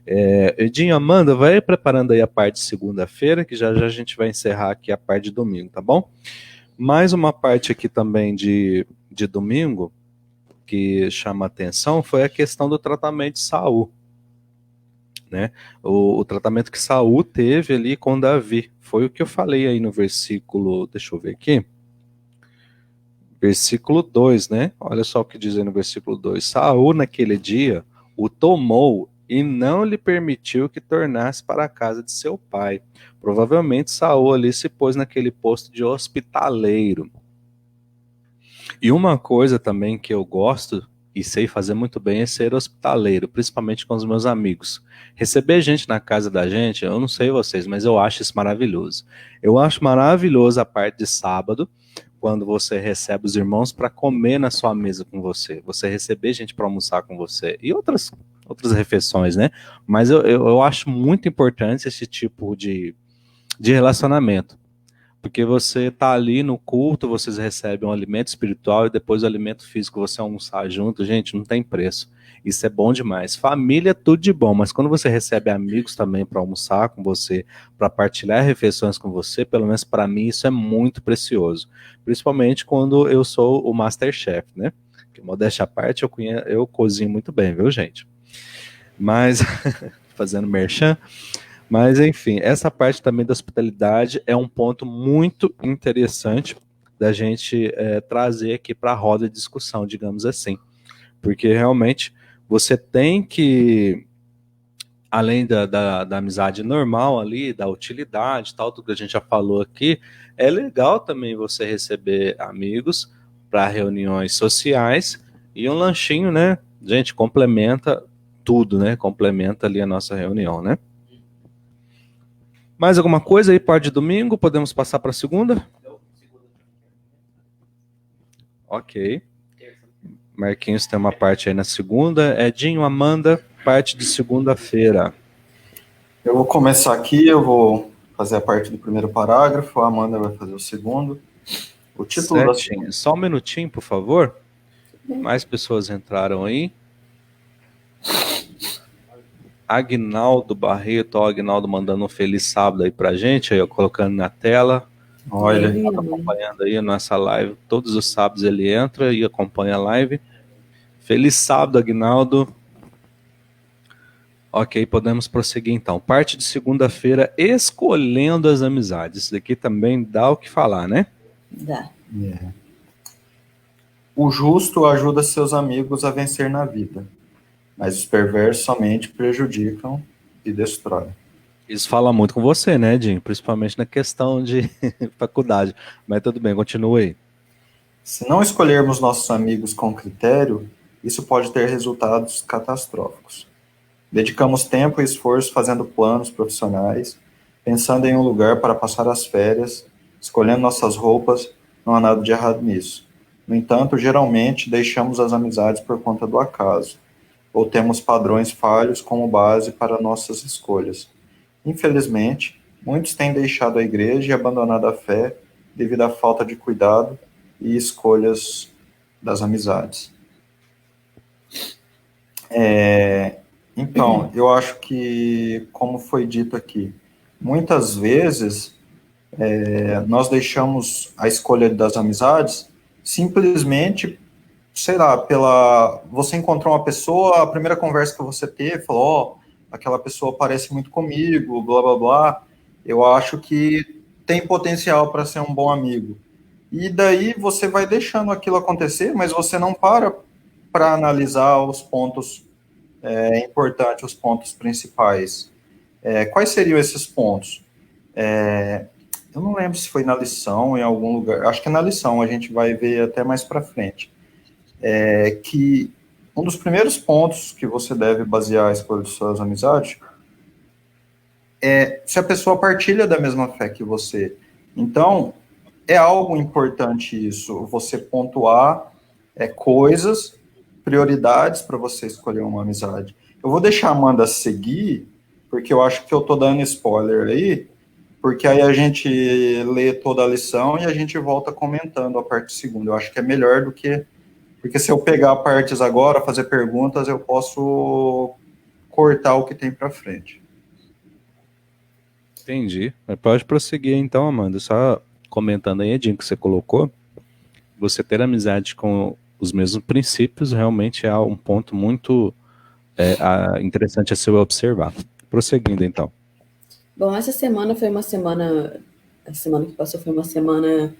Edinho, Amanda, vai preparando aí a parte de segunda-feira, que já já a gente vai encerrar aqui a parte de domingo, tá bom? Mais uma parte aqui também de domingo, que chama atenção, foi a questão do tratamento de Saul. Né? O tratamento que Saul teve ali com Davi. Foi o que eu falei aí no versículo, deixa eu ver aqui. Versículo 2, né? Olha só o que diz aí no versículo 2. Saul, naquele dia, o tomou e não lhe permitiu que tornasse para a casa de seu pai. Provavelmente Saul ali se pôs naquele posto de hospitaleiro. E uma coisa também que eu gosto e sei fazer muito bem é ser hospitaleiro, principalmente com os meus amigos. Receber gente na casa da gente, eu não sei vocês, mas eu acho isso maravilhoso. Eu acho maravilhoso a parte de sábado, quando você recebe os irmãos para comer na sua mesa com você. Você receber gente para almoçar com você. E outras refeições, né? Mas eu acho muito importante esse tipo de relacionamento. Porque você tá ali no culto, vocês recebem um alimento espiritual e depois o alimento físico, você almoçar junto, gente, não tem preço. Isso é bom demais. Família é tudo de bom, mas quando você recebe amigos também para almoçar com você, para partilhar refeições com você, pelo menos para mim isso é muito precioso. Principalmente quando eu sou o Masterchef, né? Que modéstia à parte, eu cozinho muito bem, viu, gente? Mas, fazendo merchan. Mas, enfim, essa parte também da hospitalidade é um ponto muito interessante da gente trazer aqui para a roda de discussão, digamos assim. Porque realmente você tem que, além da amizade normal ali, da utilidade, tal, tudo que a gente já falou aqui, é legal também você receber amigos para reuniões sociais e um lanchinho, né? Gente, complementa tudo, né? Complementa ali a nossa reunião, né? Mais alguma coisa aí, parte de domingo? Podemos passar para segunda? Ok. Marquinhos tem uma parte aí na segunda. Edinho, Amanda, parte de segunda-feira. Eu vou começar aqui, eu vou fazer a parte do primeiro parágrafo, a Amanda vai fazer o segundo. O título Certinho. Só um minutinho, por favor. Mais pessoas entraram aí. Agnaldo Barreto, ó, Agnaldo mandando um feliz sábado aí pra gente, aí eu colocando na tela. Olha, Ele tá acompanhando aí a nossa live, todos os sábados ele entra e acompanha a live. Feliz sábado, Agnaldo. Ok, podemos prosseguir então. Parte de segunda-feira, escolhendo as amizades. Isso daqui também dá o que falar, né? Dá. O justo ajuda seus amigos a vencer na vida, mas os perversos somente prejudicam e destroem. Isso fala muito com você, né, Jim? Principalmente na questão de faculdade. Mas tudo bem, continue aí. Se não escolhermos nossos amigos com critério, isso pode ter resultados catastróficos. Dedicamos tempo e esforço fazendo planos profissionais, pensando em um lugar para passar as férias, escolhendo nossas roupas, não há nada de errado nisso. No entanto, geralmente deixamos as amizades por conta do acaso, ou temos padrões falhos como base para nossas escolhas. Infelizmente, muitos têm deixado a igreja e abandonado a fé devido à falta de cuidado e escolhas das amizades. Então, eu acho que, como foi dito aqui, muitas vezes nós deixamos a escolha das amizades simplesmente, sei lá, você encontrou uma pessoa, a primeira conversa que você teve, falou, aquela pessoa parece muito comigo, blá, blá, blá, eu acho que tem potencial para ser um bom amigo. E daí você vai deixando aquilo acontecer, mas você não para analisar os pontos importantes, os pontos principais. Quais seriam esses pontos? Eu não lembro se foi na lição, em algum lugar, acho que é na lição, a gente vai ver até mais para frente, que um dos primeiros pontos que você deve basear a escolha de suas amizades é se a pessoa partilha da mesma fé que você. Então, é algo importante isso, você pontuar coisas, prioridades para você escolher uma amizade. Eu vou deixar a Amanda seguir, porque eu acho que eu estou dando spoiler aí, porque aí a gente lê toda a lição e a gente volta comentando a parte segunda. Eu acho que é melhor do que... Porque se eu pegar partes agora, fazer perguntas, eu posso cortar o que tem para frente. Entendi. Mas pode prosseguir então, Amanda. Só comentando aí, Edinho, que você colocou, você ter amizade com os mesmos princípios realmente é um ponto muito interessante a se observar. Prosseguindo então. Bom, essa semana foi uma semana... A semana que passou foi uma semana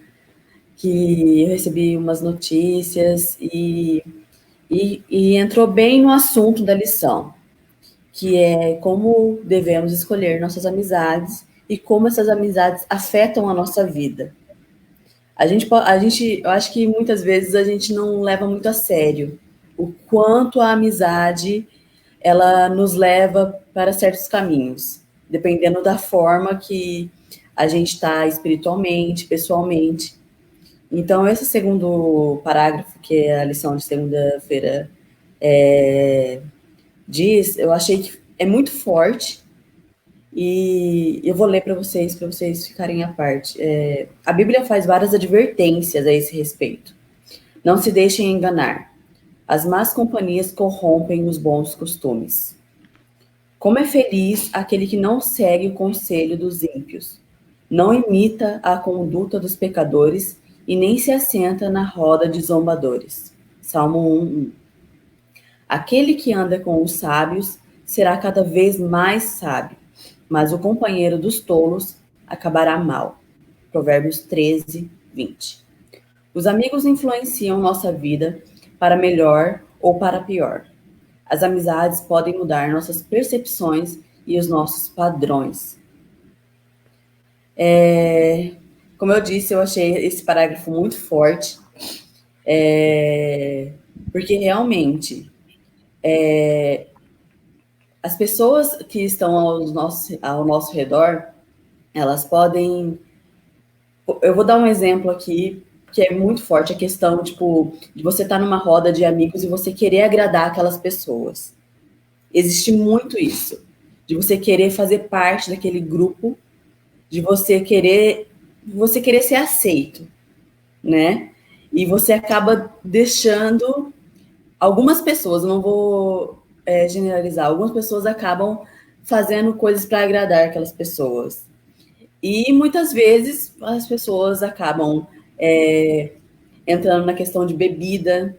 que eu recebi umas notícias e entrou bem no assunto da lição, que é como devemos escolher nossas amizades e como essas amizades afetam a nossa vida. Eu acho que muitas vezes a gente não leva muito a sério o quanto a amizade ela nos leva para certos caminhos, dependendo da forma que a gente está espiritualmente, pessoalmente. Então, esse segundo parágrafo, que é a lição de segunda-feira, diz, eu achei que é muito forte e eu vou ler para vocês ficarem à parte. A Bíblia faz várias advertências a esse respeito. Não se deixem enganar. As más companhias corrompem os bons costumes. Como é feliz aquele que não segue o conselho dos ímpios, não imita a conduta dos pecadores e nem se assenta na roda de zombadores. Salmo 1:1. Aquele que anda com os sábios será cada vez mais sábio, mas o companheiro dos tolos acabará mal. Provérbios 13:20. Os amigos influenciam nossa vida para melhor ou para pior. As amizades podem mudar nossas percepções e os nossos padrões. Como eu disse, eu achei esse parágrafo muito forte, porque realmente as pessoas que estão ao nosso redor, elas podem... Eu vou dar um exemplo aqui, que é muito forte, a questão, tipo, de você estar numa roda de amigos e você querer agradar aquelas pessoas. Existe muito isso, de você querer fazer parte daquele grupo, de você querer ser aceito, né? E você acaba deixando algumas pessoas, não vou generalizar, algumas pessoas acabam fazendo coisas para agradar aquelas pessoas. E muitas vezes as pessoas acabam entrando na questão de bebida.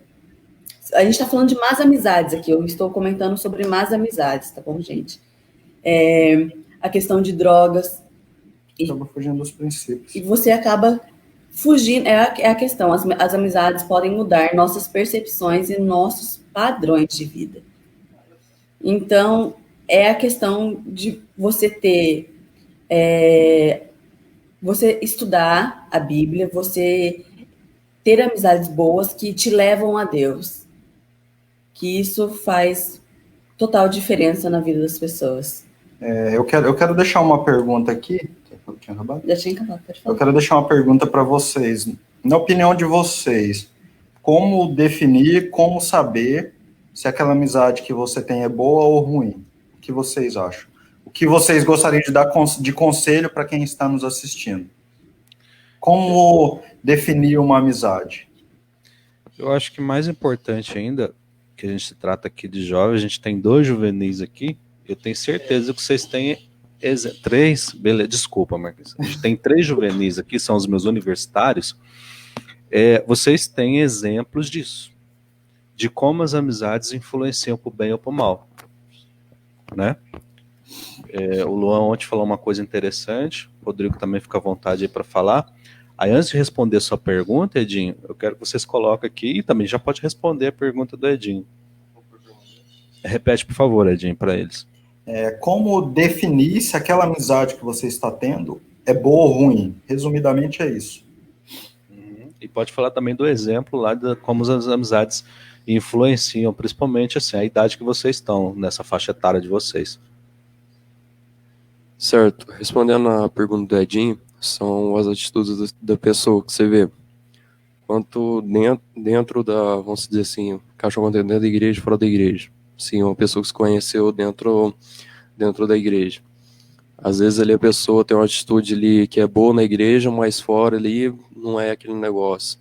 A gente está falando de más amizades aqui, eu estou comentando sobre más amizades, tá bom, gente? A questão de drogas. Acaba fugindo dos princípios. E você acaba fugindo, é a questão, as amizades podem mudar nossas percepções e nossos padrões de vida. Então, é a questão de você ter, você estudar a Bíblia, você ter amizades boas que te levam a Deus. Que isso faz total diferença na vida das pessoas. Eu quero deixar uma pergunta aqui. Já tinha acabado, pode falar. Eu quero deixar uma pergunta para vocês. Na opinião de vocês, como definir, como saber se aquela amizade que você tem é boa ou ruim? O que vocês acham? O que vocês gostariam de dar de conselho para quem está nos assistindo? Como definir uma amizade? Eu acho que mais importante ainda, que a gente trata aqui de jovens, a gente tem 2 juvenis aqui, eu tenho certeza que vocês têm 3, beleza, desculpa, Marcos, a gente tem 3 juvenis aqui, são os meus universitários, vocês têm exemplos disso, de como as amizades influenciam para o bem ou para o mal, né? O Luan ontem falou uma coisa interessante, o Rodrigo também fica à vontade aí para falar. Aí, antes de responder a sua pergunta, Edinho, eu quero que vocês coloquem aqui, e também já pode responder a pergunta do Edinho. Repete, por favor, Edinho, para eles. Como definir se aquela amizade que você está tendo é boa ou ruim? Resumidamente é isso. E pode falar também do exemplo lá de como as amizades influenciam, principalmente assim, a idade que vocês estão, nessa faixa etária de vocês. Certo. Respondendo à pergunta do Edinho, são as atitudes da pessoa que você vê. Quanto dentro da, vamos dizer assim, cachorro dentro da igreja e fora da igreja. Sim, uma pessoa que se conheceu dentro da igreja. Às vezes ali a pessoa tem uma atitude ali que é boa na igreja, mas fora ali não é aquele negócio.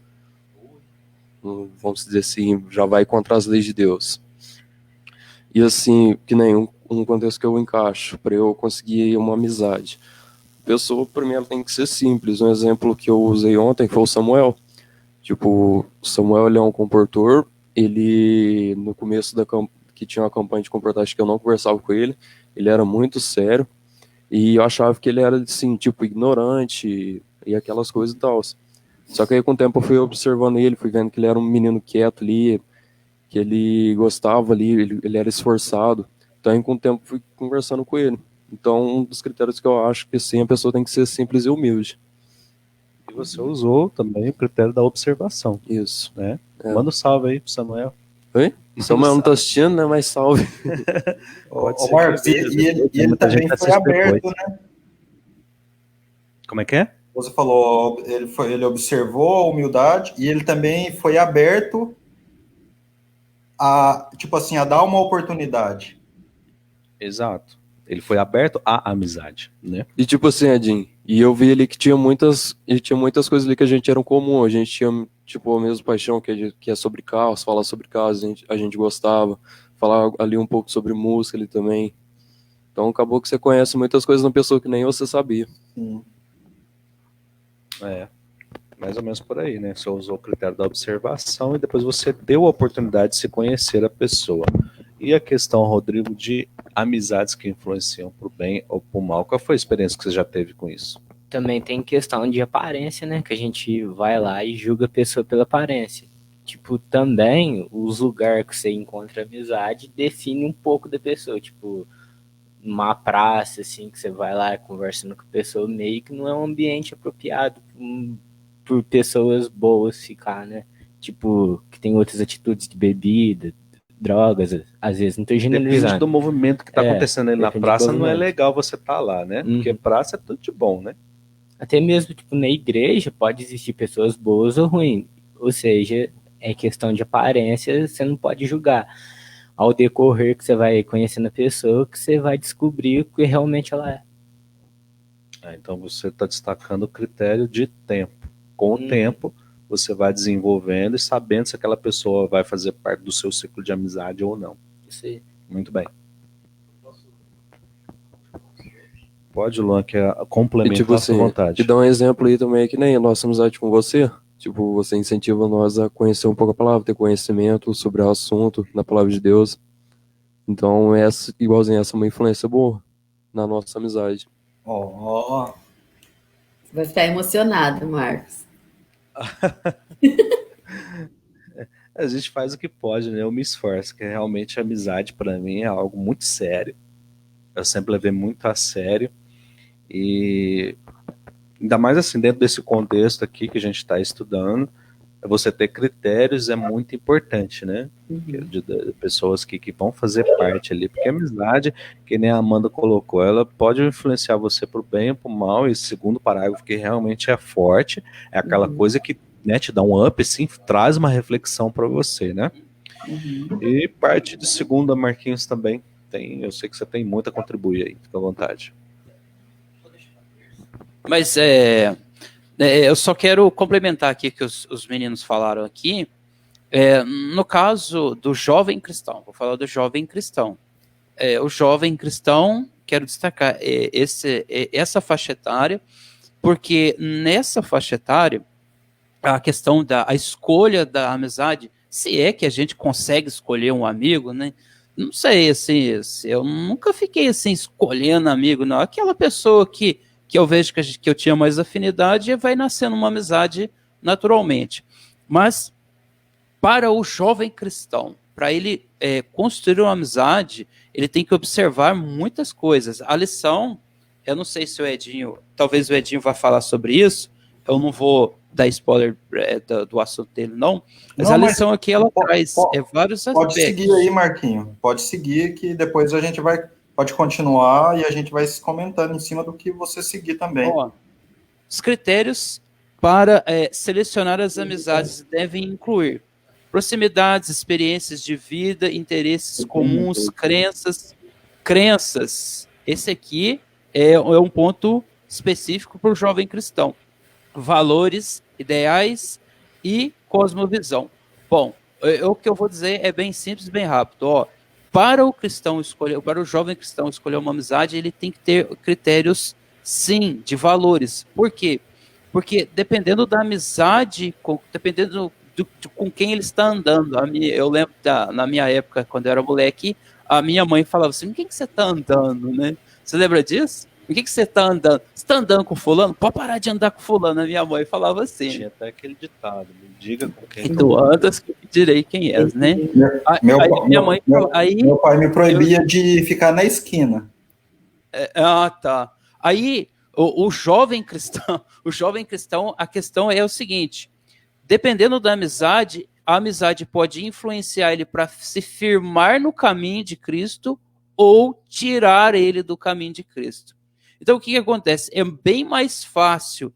Vamos dizer assim, já vai contra as leis de Deus. E assim, que nem um contexto que eu encaixo, para eu conseguir uma amizade. A pessoa, para mim, ela tem que ser simples. Um exemplo que eu usei ontem foi o Samuel. Tipo, o Samuel, ele é um comportor, ele, no começo que tinha uma campanha de comportagem que eu não conversava com ele era muito sério, e eu achava que ele era, assim, tipo, ignorante, e aquelas coisas e tal. Só que aí, com o tempo, eu fui observando ele, fui vendo que ele era um menino quieto ali, que ele gostava ali, ele era esforçado. Então, aí, com o tempo, fui conversando com ele. Então, um dos critérios que eu acho que, sim, a pessoa tem que ser simples e humilde. E você usou também o critério da observação, Isso. né? É. Manda um salve aí pro Samuel. Oi? Samuel não tá assistindo, né? Mas salve. Pode ser Marcos, que veja, e ele muita também gente foi assiste aberto, depois. né? Como é que é? Você falou, ele observou a humildade e ele também foi aberto a, tipo assim, a dar uma oportunidade. Exato. Ele foi aberto à amizade, né? E tipo assim, Edinho, e eu vi ali que tinha muitas coisas ali que a gente era em comum. A gente tinha, tipo, a mesma paixão que é sobre carros, falar sobre carros, a gente gostava. Falar ali um pouco sobre música ali também. Então acabou que você conhece muitas coisas na pessoa que nem você sabia. Sim. É, mais ou menos por aí, né? Você usou o critério da observação e depois você deu a oportunidade de se conhecer a pessoa. E a questão, Rodrigo, de amizades que influenciam pro bem ou pro mal, qual foi a experiência que você já teve com isso? Também tem questão de aparência, né? Que a gente vai lá e julga a pessoa pela aparência. Tipo, também os lugares que você encontra amizade define um pouco da pessoa. Tipo, numa praça, assim, que você vai lá conversando com a pessoa, meio que não é um ambiente apropriado por pessoas boas ficar, né? Tipo, que tem outras atitudes de bebida, drogas, às vezes, não tô Depende generalizando. do movimento que tá acontecendo aí na depende do praça, não é movimento. legal você estar lá, né? Porque praça é tudo de bom, né? Até mesmo, tipo, na igreja pode existir pessoas boas ou ruins. Ou seja, é questão de aparência, você não pode julgar. Ao decorrer que você vai conhecendo a pessoa, que você vai descobrir o que realmente ela é. Então você está destacando o critério de tempo. Com o tempo, você vai desenvolvendo e sabendo se aquela pessoa vai fazer parte do seu ciclo de amizade ou não. Isso aí. Muito bem. Pode, Luan, que é complementar tipo a sua assim, vontade. te dar um exemplo aí também, que nem a nossa amizade com você. Tipo, você incentiva nós a conhecer um pouco a palavra, ter conhecimento sobre o assunto na palavra de Deus. Então, igualzinho, essa é uma influência boa na nossa amizade. Ó. Vai ficar emocionado, Marcos. A gente faz o que pode, né? Eu me esforço, que realmente a amizade para mim é algo muito sério. Eu sempre levei muito a sério. E ainda mais assim, dentro desse contexto aqui que a gente está estudando, você ter critérios é muito importante, né? De pessoas que vão fazer parte ali, porque a amizade, que nem a Amanda colocou, ela pode influenciar você pro bem ou pro mal, e esse segundo parágrafo que realmente é forte, é aquela coisa que, né, te dá um up, assim, traz uma reflexão para você, né? E parte de segunda, Marquinhos, também tem, eu sei que você tem muito a contribuir aí, fica à vontade. Mas eu só quero complementar aqui que os meninos falaram aqui. No caso do jovem cristão, vou falar do jovem cristão. O jovem cristão, quero destacar essa faixa etária, porque nessa faixa etária, a questão da escolha da amizade, se é que a gente consegue escolher um amigo, né? Não sei, assim, eu nunca fiquei assim escolhendo amigo, não. Aquela pessoa que eu vejo que eu tinha mais afinidade, vai nascendo uma amizade naturalmente. Mas para o jovem cristão, para ele construir uma amizade, ele tem que observar muitas coisas. A lição, eu não sei se talvez o Edinho vá falar sobre isso, eu não vou dar spoiler do assunto dele, não, mas a lição aqui, ela traz vários aspectos. Pode seguir aí, Marquinho, pode seguir, que depois a gente pode continuar e a gente vai se comentando em cima do que você seguir também. Os critérios para selecionar as amizades devem incluir proximidades, experiências de vida, interesses comuns, crenças. Esse aqui é um ponto específico para o jovem cristão. Valores, ideais e cosmovisão. Bom, o que eu vou dizer é bem simples, bem rápido. Ó, para o jovem cristão escolher uma amizade, ele tem que ter critérios, sim, de valores. Por quê? Porque dependendo da amizade, dependendo com quem ele está andando. Eu lembro na minha época, quando eu era moleque, a minha mãe falava assim: com quem que você está andando, né? Você lembra disso? Por que você está andando? Você está andando com fulano? Pode parar de andar com fulano. A minha mãe falava assim. Tinha até aquele ditado: me diga com quem. E tu andas que eu direi quem és, né? Meu pai me proibia de ficar na esquina. Tá. Aí o jovem cristão, a questão é o seguinte: dependendo da amizade, a amizade pode influenciar ele para se firmar no caminho de Cristo ou tirar ele do caminho de Cristo. Então, o que acontece? É bem mais fácil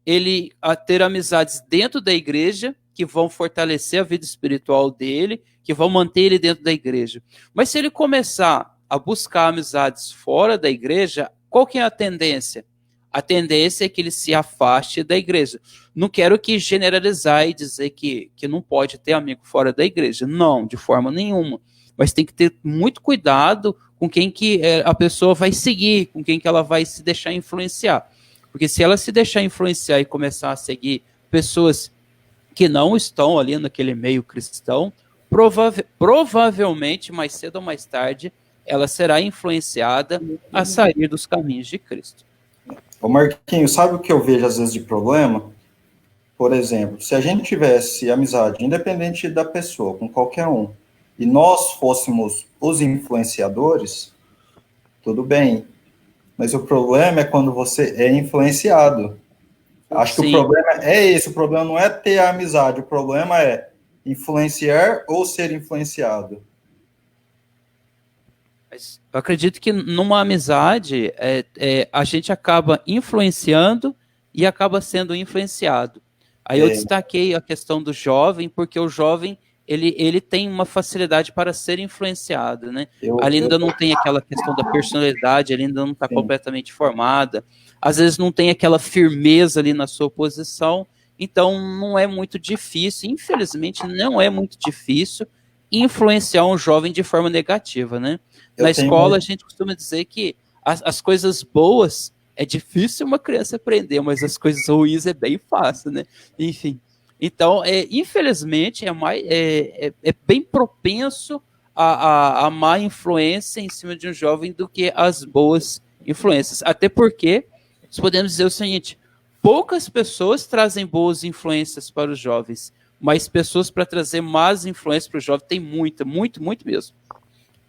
ele ter amizades dentro da igreja, que vão fortalecer a vida espiritual dele, que vão manter ele dentro da igreja. Mas se ele começar a buscar amizades fora da igreja, qual que é a tendência? A tendência é que ele se afaste da igreja. Não quero que generalizar e dizer que não pode ter amigo fora da igreja. Não, de forma nenhuma. Mas tem que ter muito cuidado com quem que a pessoa vai seguir, com quem que ela vai se deixar influenciar. Porque se ela se deixar influenciar e começar a seguir pessoas que não estão ali naquele meio cristão, provavelmente, mais cedo ou mais tarde, ela será influenciada a sair dos caminhos de Cristo. Ô Marquinhos, sabe o que eu vejo às vezes de problema? Por exemplo, se a gente tivesse amizade, independente da pessoa, com qualquer um, e nós fôssemos os influenciadores, tudo bem. Mas o problema é quando você é influenciado. Acho que o problema é esse, o problema não é ter a amizade, o problema é influenciar ou ser influenciado. Mas eu acredito que numa amizade a gente acaba influenciando e acaba sendo influenciado. Aí eu destaquei a questão do jovem, porque o jovem ele tem uma facilidade para ser influenciado, né? Ali ainda não tem aquela questão da personalidade, ele ainda não está completamente formada, às vezes não tem aquela firmeza ali na sua posição, então não é muito difícil, infelizmente não é muito difícil influenciar um jovem de forma negativa, né? Na escola a gente costuma dizer que as coisas boas é difícil uma criança aprender, mas as coisas ruins é bem fácil, né? Enfim. Então, infelizmente, é bem propenso a má influência em cima de um jovem do que as boas influências. Até porque, nós podemos dizer o seguinte: poucas pessoas trazem boas influências para os jovens, mas pessoas para trazer más influências para o jovem tem muita, muito, muito mesmo.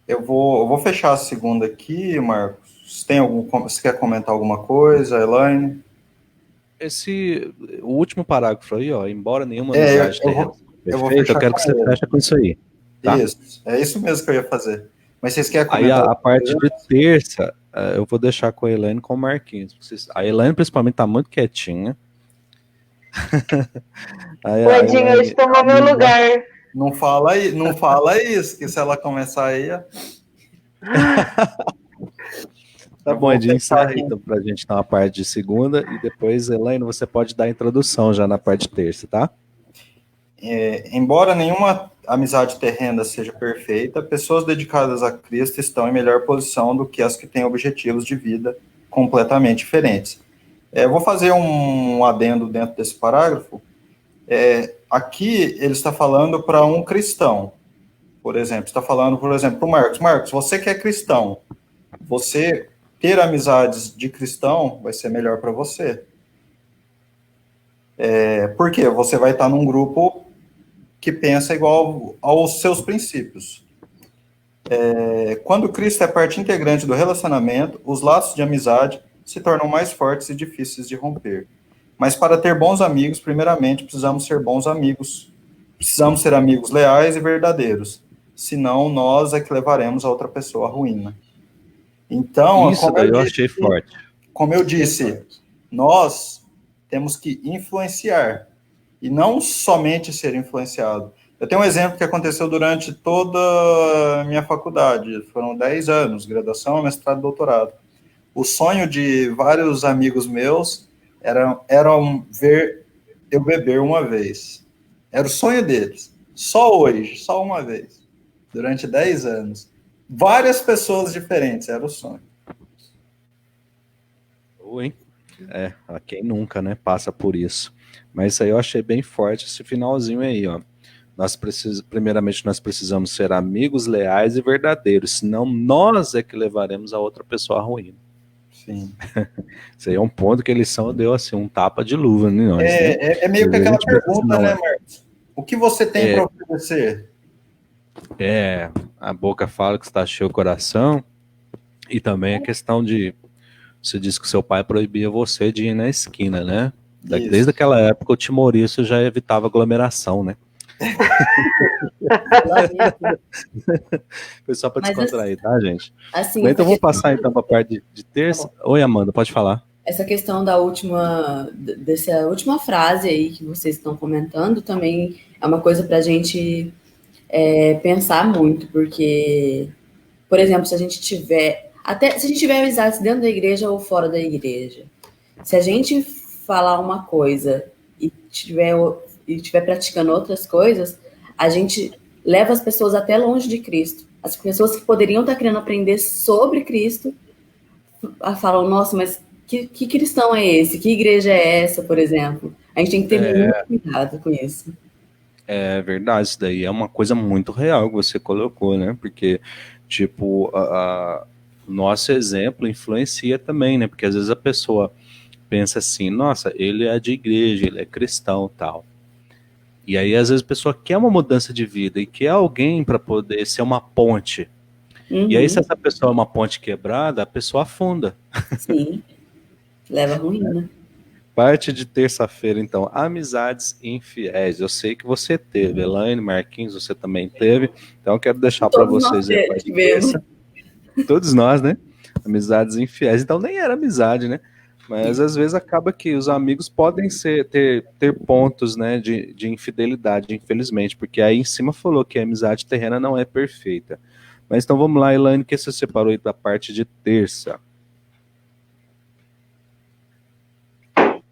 Eu vou fechar a segunda aqui, Marcos. Você quer comentar alguma coisa, Elaine? O último parágrafo aí, ó, embora nenhuma amizade tenha eu quero que você feche com isso aí. Tá? Isso, é isso mesmo que eu ia fazer. Mas vocês querem comentar? Aí a parte de terça, eu vou deixar com a Elaine e com o Marquinhos. A Elaine, principalmente, tá muito quietinha. O Edinho hoje tomou meu lugar. Não fala isso, que se ela começar aí... Tá bom, Edinho, encerra então pra gente dar uma parte de segunda e depois, Elaine, você pode dar a introdução já na parte de terça, tá? Embora nenhuma amizade terrena seja perfeita, pessoas dedicadas a Cristo estão em melhor posição do que as que têm objetivos de vida completamente diferentes. Eu vou fazer um adendo dentro desse parágrafo. Aqui ele está falando para um cristão, por exemplo. Está falando, por exemplo, para o Marcos. Marcos, você que é cristão, você ter amizades de cristão vai ser melhor para você. Por quê? Você vai estar num grupo que pensa igual aos seus princípios. Quando Cristo é parte integrante do relacionamento, os laços de amizade se tornam mais fortes e difíceis de romper. Mas para ter bons amigos, primeiramente, precisamos ser bons amigos. Precisamos ser amigos leais e verdadeiros. Senão, nós é que levaremos a outra pessoa à ruína. Então, isso daí eu achei forte. Como eu disse, nós temos que influenciar e não somente ser influenciado. Eu tenho um exemplo que aconteceu durante toda a minha faculdade. Foram 10 anos, graduação, mestrado, doutorado. o sonho de vários amigos meus era ver eu beber uma vez. Era o sonho deles. Só hoje, só uma vez. Durante 10 anos. Várias pessoas diferentes, era o sonho. Oi. A quem nunca, né, passa por isso. Mas isso aí eu achei bem forte, esse finalzinho aí, ó. Primeiramente, nós precisamos ser amigos leais e verdadeiros, senão nós é que levaremos a outra pessoa à ruína. Sim. Isso aí é um ponto que a lição deu, assim, um tapa de luva em nós. É meio que aquela pergunta, né, Marcos? O que você tem para oferecer? A boca fala que está cheio o coração, e também a questão de, você disse que seu pai proibia você de ir na esquina, né? Desde aquela época o timorismo já evitava aglomeração, né? Foi só para descontrair, tá, gente? Assim, então vamos passar então para a parte de terça. Oi, Amanda, pode falar. Essa questão dessa última frase aí que vocês estão comentando também é uma coisa para a gente pensar muito, porque, por exemplo, se a gente tiver amizades dentro da igreja ou fora da igreja, se a gente falar uma coisa e estiver praticando outras coisas, a gente leva as pessoas até longe de Cristo. As pessoas que poderiam estar querendo aprender sobre Cristo falam, nossa, mas que cristão é esse? Que igreja é essa, por exemplo? A gente tem que ter muito cuidado com isso. É verdade, isso daí é uma coisa muito real que você colocou, né? Porque, tipo, o nosso exemplo influencia também, né? Porque às vezes a pessoa pensa assim, nossa, ele é de igreja, ele é cristão e tal. E aí, às vezes, a pessoa quer uma mudança de vida e quer alguém para poder ser uma ponte. Uhum. E aí, se essa pessoa é uma ponte quebrada, a pessoa afunda. Sim, leva a ruína. Parte de terça-feira, então, amizades infiéis. Eu sei que você teve, Elaine, Marquinhos, você também teve. Então, eu quero deixar para vocês aí a parte de terça. Todos nós, né? Amizades infiéis. Então, nem era amizade, né? Mas às vezes acaba que os amigos podem ter pontos, né, de infidelidade, infelizmente, porque aí em cima falou que a amizade terrena não é perfeita. Mas então vamos lá, Elaine, que você separou aí da parte de terça.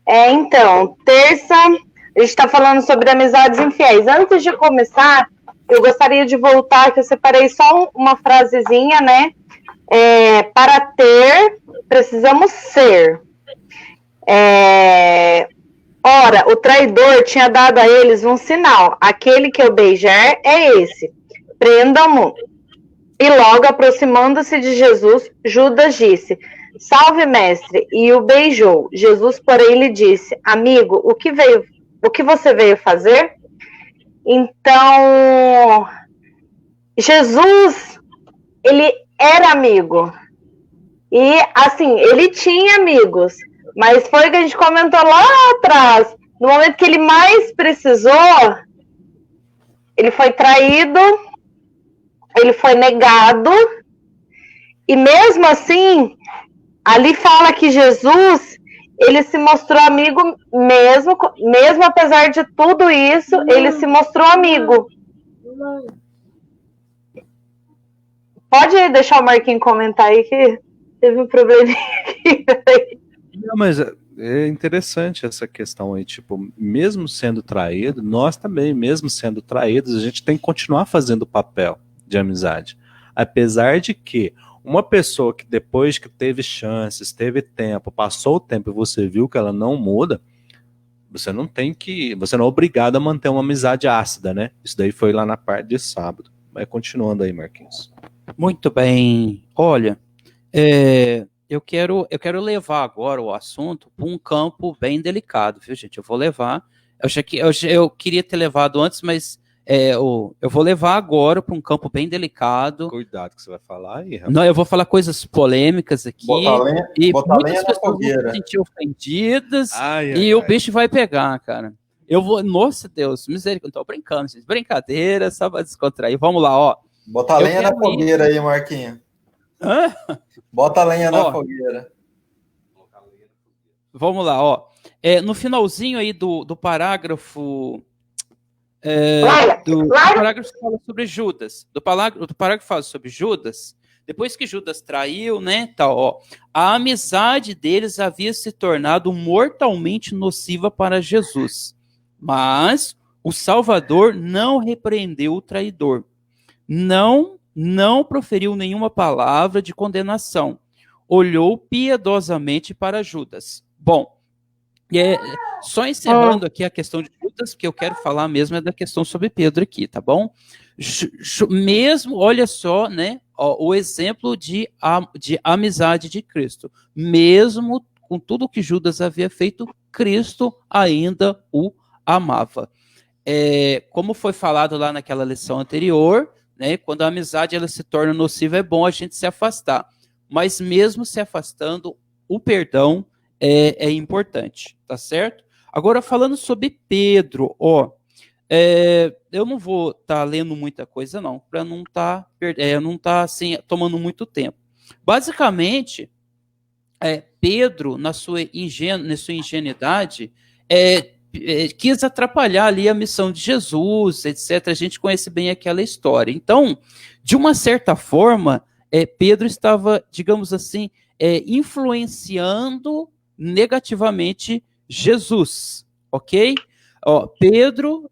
Então, terça, a gente está falando sobre amizades infiéis. Antes de começar, eu gostaria de voltar, que eu separei só uma frasezinha, né? Para ter, precisamos ser. Ora, o traidor tinha dado a eles um sinal. Aquele que eu beijar é esse. Prendam-no. E logo, aproximando-se de Jesus, Judas disse, salve, mestre, e o beijou. Jesus, porém, lhe disse, amigo, o que você veio fazer? Então, Jesus, ele era amigo. E, assim, ele tinha amigos. Mas foi o que a gente comentou lá atrás. No momento que ele mais precisou, ele foi traído, ele foi negado. E mesmo assim, ali fala que Jesus, ele se mostrou amigo mesmo apesar de tudo isso, ele se mostrou amigo. Pode deixar o Marquinhos comentar aí que teve um probleminha aqui. Não, mas é interessante essa questão aí, tipo, mesmo sendo traído, nós também, mesmo sendo traídos, a gente tem que continuar fazendo o papel de amizade. Apesar de que uma pessoa que depois que teve chances, teve tempo, passou o tempo e você viu que ela não muda, você não é obrigado a manter uma amizade ácida, né? Isso daí foi lá na parte de sábado. Mas continuando aí, Marquinhos. Muito bem. Olha, eu quero levar agora o assunto para um campo bem delicado, viu, gente? Eu vou levar. Eu queria ter levado antes, mas eu vou levar agora para um campo bem delicado. Cuidado que você vai falar aí, rapaz. Não, eu vou falar coisas polêmicas aqui. Botar lenha na pessoas fogueira. vão se sentir ofendidas o bicho vai pegar, cara. Nossa Deus, misericórdia, não tô brincando, gente. Brincadeira, só para descontrair. Vamos lá, ó. Bota lenha na fogueira aí, Marquinhos. Hã? Bota lenha na fogueira. Vamos lá, ó. No finalzinho aí do parágrafo. Do parágrafo que fala sobre Judas. Do parágrafo que fala sobre Judas, Depois que Judas traiu, né, tal, ó, a amizade deles havia se tornado mortalmente nociva para Jesus. Mas o Salvador não repreendeu o traidor. Não proferiu nenhuma palavra de condenação. Olhou piedosamente para Judas. Bom, só encerrando aqui a questão de Judas, que eu quero falar mesmo é da questão sobre Pedro aqui, tá bom? Mesmo, olha só, né, ó, o exemplo de amizade de Cristo. Mesmo com tudo que Judas havia feito, Cristo ainda o amava. Como foi falado lá naquela lição anterior, né, quando a amizade ela se torna nociva, é bom a gente se afastar. Mas mesmo se afastando, o perdão é importante, tá certo? Agora, falando sobre Pedro, ó, eu não vou estar lendo muita coisa, não, para não estar assim, tomando muito tempo. Basicamente, Pedro, na sua ingenuidade, quis atrapalhar ali a missão de Jesus, etc. A gente conhece bem aquela história. Então, de uma certa forma, Pedro estava, digamos assim, influenciando negativamente Jesus, ok?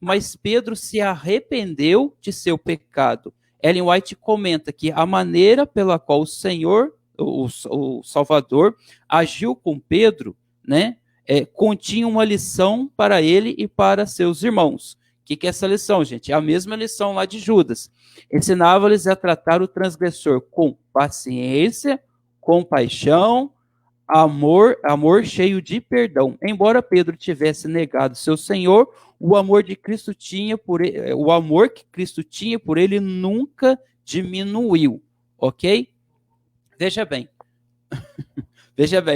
Mas Pedro se arrependeu de seu pecado. Ellen White comenta que a maneira pela qual o Senhor, o Salvador, agiu com Pedro, né, continha uma lição para ele e para seus irmãos. O que é essa lição, gente? É a mesma lição lá de Judas. Ensinava-lhes a tratar o transgressor com paciência, compaixão, amor cheio de perdão. Embora Pedro tivesse negado seu Senhor, o amor que Cristo tinha por ele nunca diminuiu, ok? Veja bem,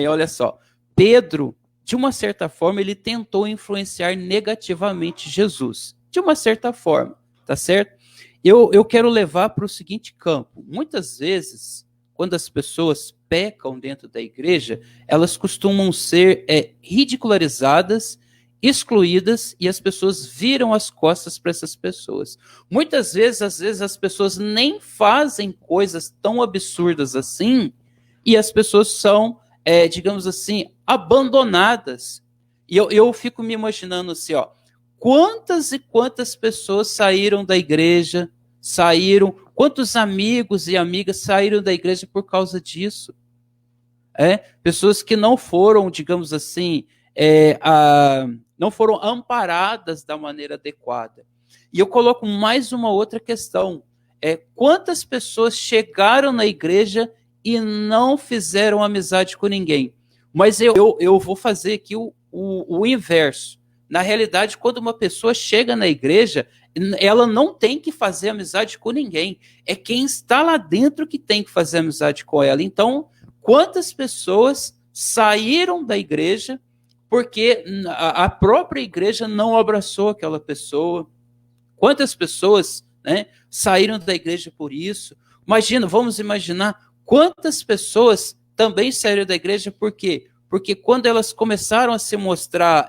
olha só. Pedro, de uma certa forma, ele tentou influenciar negativamente Jesus. De uma certa forma, tá certo? Eu quero levar para o seguinte campo. Muitas vezes, quando as pessoas pecam dentro da igreja, elas costumam ser ridicularizadas, excluídas, e as pessoas viram as costas para essas pessoas. Muitas vezes, as pessoas nem fazem coisas tão absurdas assim, e as pessoas são, digamos assim, abandonadas. E eu fico me imaginando assim, ó, quantas e quantas pessoas saíram da igreja, quantos amigos e amigas saíram da igreja por causa disso? Pessoas que não foram, digamos assim, não foram amparadas da maneira adequada. E eu coloco mais uma outra questão. Quantas pessoas chegaram na igreja e não fizeram amizade com ninguém? Mas eu vou fazer aqui o inverso. Na realidade, quando uma pessoa chega na igreja, ela não tem que fazer amizade com ninguém. É quem está lá dentro que tem que fazer amizade com ela. Então, quantas pessoas saíram da igreja porque a própria igreja não abraçou aquela pessoa? Quantas pessoas, né, saíram da igreja por isso? Vamos imaginar quantas pessoas também saíram da igreja por quê? Porque quando elas começaram a se mostrar,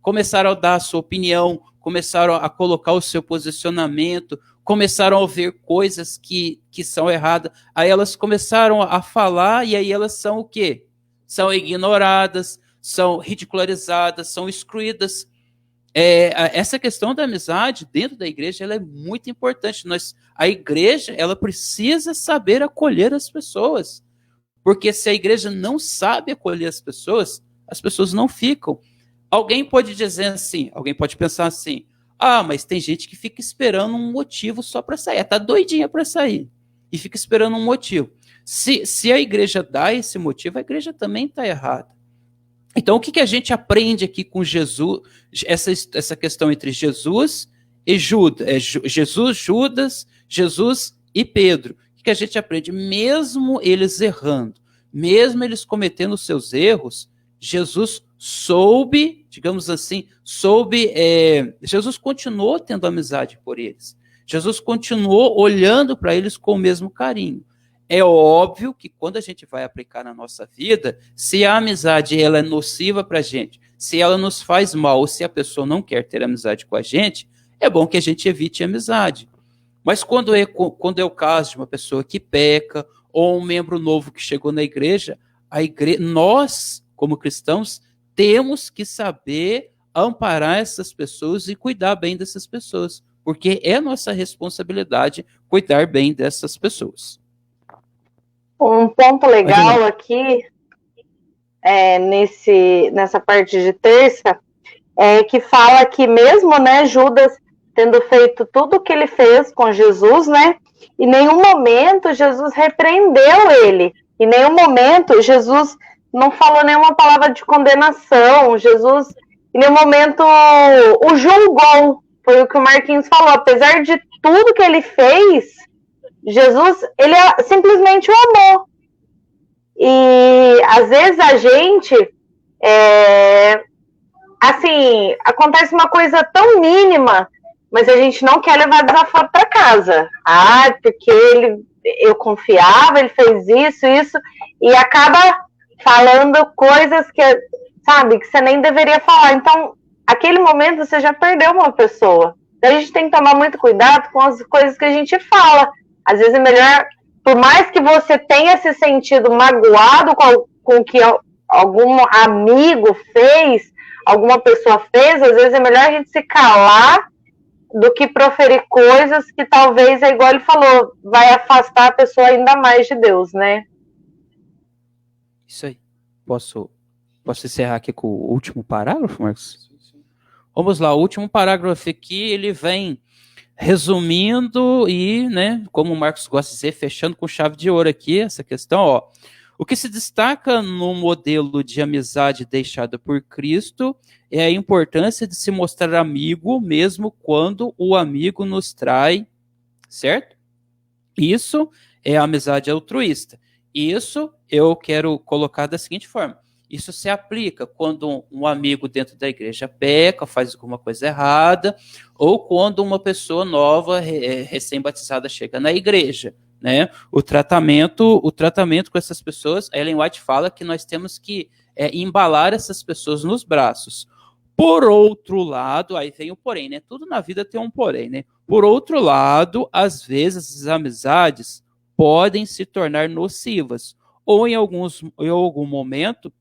começaram a dar a sua opinião, começaram a colocar o seu posicionamento, começaram a ver coisas que são erradas, aí elas começaram a falar, e aí elas são o quê? São ignoradas, são ridicularizadas, são excluídas. Essa questão da amizade dentro da igreja ela é muito importante. A igreja ela precisa saber acolher as pessoas, porque se a igreja não sabe acolher as pessoas não ficam. Alguém pode dizer assim, alguém pode pensar assim, mas tem gente que fica esperando um motivo só para sair, está doidinha para sair, e fica esperando um motivo. Se a igreja dá esse motivo, a igreja também está errada. Então, o que a gente aprende aqui com Jesus, essa questão entre Jesus e Judas, Judas, Jesus e Pedro? O que a gente aprende? Mesmo eles errando, mesmo eles cometendo seus erros, Jesus soube, digamos assim, Jesus continuou tendo amizade por eles. Jesus continuou olhando para eles com o mesmo carinho. É óbvio que quando a gente vai aplicar na nossa vida, se a amizade ela é nociva para a gente, se ela nos faz mal, ou se a pessoa não quer ter amizade com a gente, é bom que a gente evite a amizade. Mas quando é o caso de uma pessoa que peca, ou um membro novo que chegou na igreja, nós, como cristãos, temos que saber amparar essas pessoas e cuidar bem dessas pessoas, porque é nossa responsabilidade cuidar bem dessas pessoas. Um ponto legal aqui, nessa parte de terça, é que fala que mesmo, né, Judas tendo feito tudo o que ele fez com Jesus, né, em nenhum momento Jesus repreendeu ele, em nenhum momento Jesus não falou nenhuma palavra de condenação, Jesus em nenhum momento o julgou, foi o que o Marquinhos falou, apesar de tudo que ele fez, Jesus, ele simplesmente o amou. E às vezes a gente, assim, acontece uma coisa tão mínima, mas a gente não quer levar desaforo para casa. Ah, porque eu confiava, ele fez isso, e acaba falando coisas que, sabe, que você nem deveria falar. Então, aquele momento você já perdeu uma pessoa. Então, a gente tem que tomar muito cuidado com as coisas que a gente fala. Às vezes é melhor, por mais que você tenha se sentido magoado com o que algum amigo fez, alguma pessoa fez, às vezes é melhor a gente se calar do que proferir coisas que talvez, é igual ele falou, vai afastar a pessoa ainda mais de Deus, né? Isso aí. Posso encerrar aqui com o último parágrafo, Marcos? Vamos lá, o último parágrafo aqui, ele vem resumindo e, né, como o Marcos gosta de dizer, fechando com chave de ouro aqui essa questão, ó. O que se destaca no modelo de amizade deixada por Cristo é a importância de se mostrar amigo mesmo quando o amigo nos trai, certo? Isso é a amizade altruísta. Isso eu quero colocar da seguinte forma. Isso se aplica quando um amigo dentro da igreja peca, faz alguma coisa errada, ou quando uma pessoa nova, recém-batizada, chega na igreja. Né? O tratamento com essas pessoas, a Ellen White fala que nós temos que embalar essas pessoas nos braços. Por outro lado, aí vem o porém, né? Tudo na vida tem um porém, né? Por outro lado, às vezes as amizades podem se tornar nocivas, ou em algum momento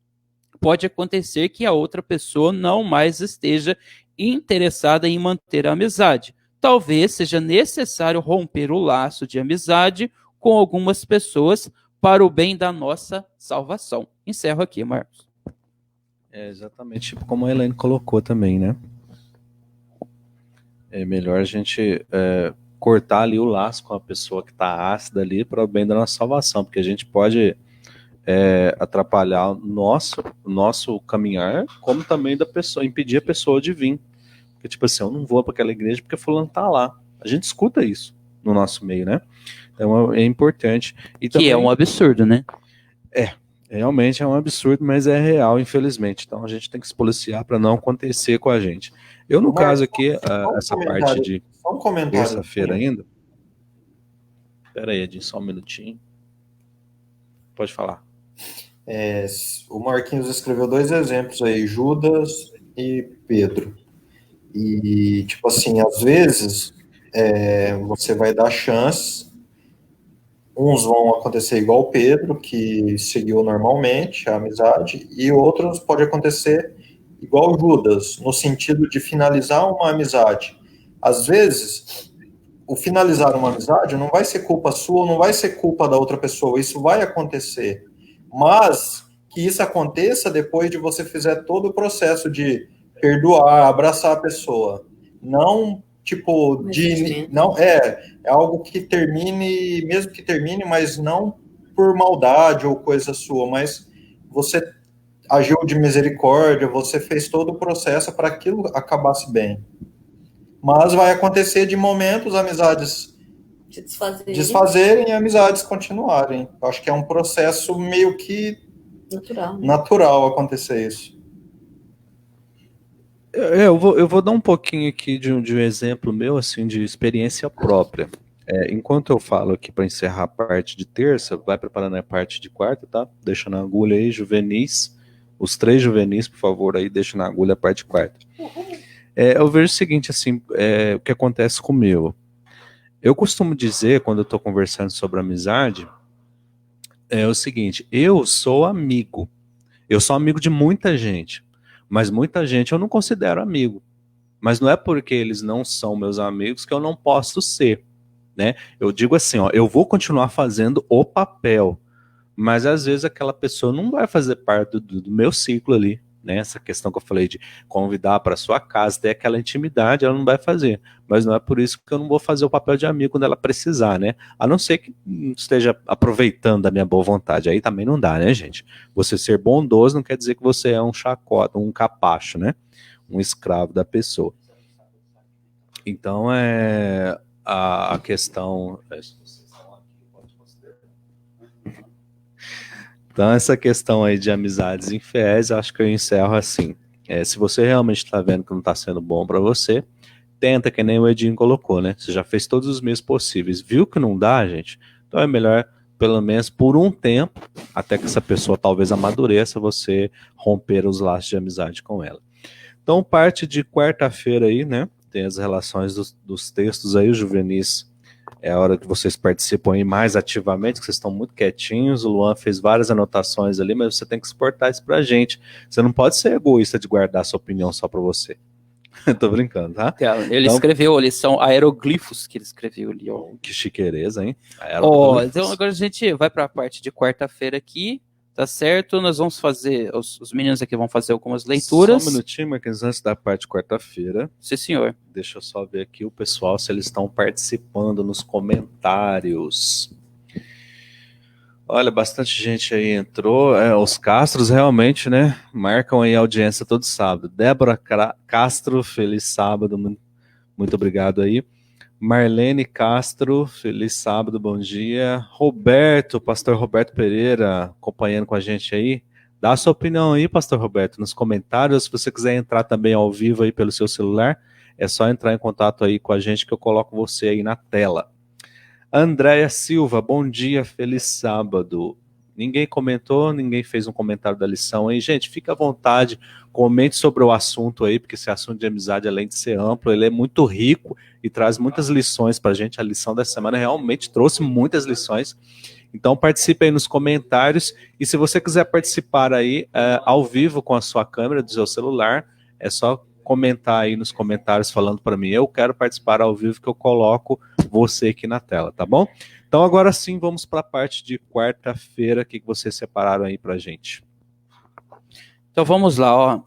pode acontecer que a outra pessoa não mais esteja interessada em manter a amizade. Talvez seja necessário romper o laço de amizade com algumas pessoas para o bem da nossa salvação. Encerro aqui, Marcos. É exatamente como a Elaine colocou também, né? É melhor a gente cortar ali o laço com a pessoa que está ácida ali para o bem da nossa salvação, porque a gente pode atrapalhar o nosso caminhar, como também da pessoa, impedir a pessoa de vir. Porque, tipo assim, eu não vou para aquela igreja porque fulano tá lá. A gente escuta isso no nosso meio, né? Então é importante. E que também, é um absurdo, né? Realmente é um absurdo, mas é real, infelizmente. Então a gente tem que se policiar para não acontecer com a gente. Eu, no caso aqui, essa parte de terça-feira ainda. Espera aí, Edinho, só um minutinho. Pode falar. O Marquinhos escreveu 2 exemplos aí, Judas e Pedro. E, tipo assim, às vezes você vai dar chance, uns vão acontecer igual o Pedro, que seguiu normalmente a amizade, e outros pode acontecer igual Judas, no sentido de finalizar uma amizade. Às vezes, o finalizar uma amizade não vai ser culpa sua, não vai ser culpa da outra pessoa, isso vai acontecer. Mas que isso aconteça depois de você fizer todo o processo de perdoar, abraçar a pessoa. Não, tipo, não é algo que termine, mesmo que termine, mas não por maldade ou coisa sua, mas você agiu de misericórdia, você fez todo o processo para aquilo acabasse bem. Mas vai acontecer de momentos amizades se desfazerem e amizades continuarem. Eu acho que é um processo meio que natural acontecer isso. Eu vou dar um pouquinho aqui de um exemplo meu, assim, de experiência própria. Enquanto eu falo aqui para encerrar a parte de terça, vai preparando a parte de quarta, tá? Deixa na agulha aí, juvenis. Os 3 juvenis, por favor, aí, deixa na agulha a parte de quarta. Eu vejo o seguinte, assim, o que acontece comigo. Eu costumo dizer, quando eu estou conversando sobre amizade, é o seguinte: eu sou amigo. Eu sou amigo de muita gente, mas muita gente eu não considero amigo. Mas não é porque eles não são meus amigos que eu não posso ser, né? Eu digo assim, ó, eu vou continuar fazendo o papel, mas às vezes aquela pessoa não vai fazer parte do meu ciclo ali, né? Essa questão que eu falei de convidar para sua casa, ter aquela intimidade, ela não vai fazer. Mas não é por isso que eu não vou fazer o papel de amigo quando ela precisar, né? A não ser que esteja aproveitando da minha boa vontade. Aí também não dá, né, gente? Você ser bondoso não quer dizer que você é um chacota, um capacho, né? Um escravo da pessoa. Então, a questão. Então, essa questão aí de amizades infiéis, acho que eu encerro assim. Se você realmente está vendo que não está sendo bom para você, tenta, que nem o Edinho colocou, né? Você já fez todos os meios possíveis. Viu que não dá, gente? Então é melhor, pelo menos por um tempo, até que essa pessoa talvez amadureça, você romper os laços de amizade com ela. Então, parte de quarta-feira aí, né? Tem as relações dos textos aí, o Juvenis. É a hora que vocês participam aí mais ativamente, que vocês estão muito quietinhos. O Luan fez várias anotações ali, mas você tem que exportar isso pra gente. Você não pode ser egoísta de guardar sua opinião só pra você. Tô brincando, tá? Ele Então, escreveu ali, são aeroglifos que ele escreveu ali, ó. que chiqueireza, hein? Então agora a gente vai para a parte de quarta-feira aqui, tá certo? Nós vamos fazer, os meninos aqui vão fazer algumas leituras. Só um minutinho, Marquinhos, antes da parte de quarta-feira. Sim, senhor. Deixa eu só ver aqui o pessoal, se eles estão participando nos comentários. Olha, bastante gente aí entrou. Os Castros realmente, né, marcam aí a audiência todo sábado. Débora Castro, feliz sábado, muito obrigado aí. Marlene Castro, feliz sábado, bom dia. Roberto, pastor Roberto Pereira, acompanhando com a gente aí. Dá a sua opinião aí, pastor Roberto, nos comentários. Se você quiser entrar também ao vivo aí pelo seu celular, é só entrar em contato aí com a gente que eu coloco você aí na tela. Andréia Silva, bom dia, feliz sábado. Ninguém comentou, ninguém fez um comentário da lição aí. Gente, fica à vontade, comente sobre o assunto aí, porque esse assunto de amizade, além de ser amplo, ele é muito rico e traz muitas lições pra gente. A lição dessa semana realmente trouxe muitas lições. Então participe aí nos comentários, e se você quiser participar aí ao vivo com a sua câmera do seu celular, é só comentar aí nos comentários falando para mim, eu quero participar ao vivo, que eu coloco você aqui na tela, tá bom? Então agora sim, vamos para a parte de quarta-feira, que vocês separaram aí pra gente. Então vamos lá, ó.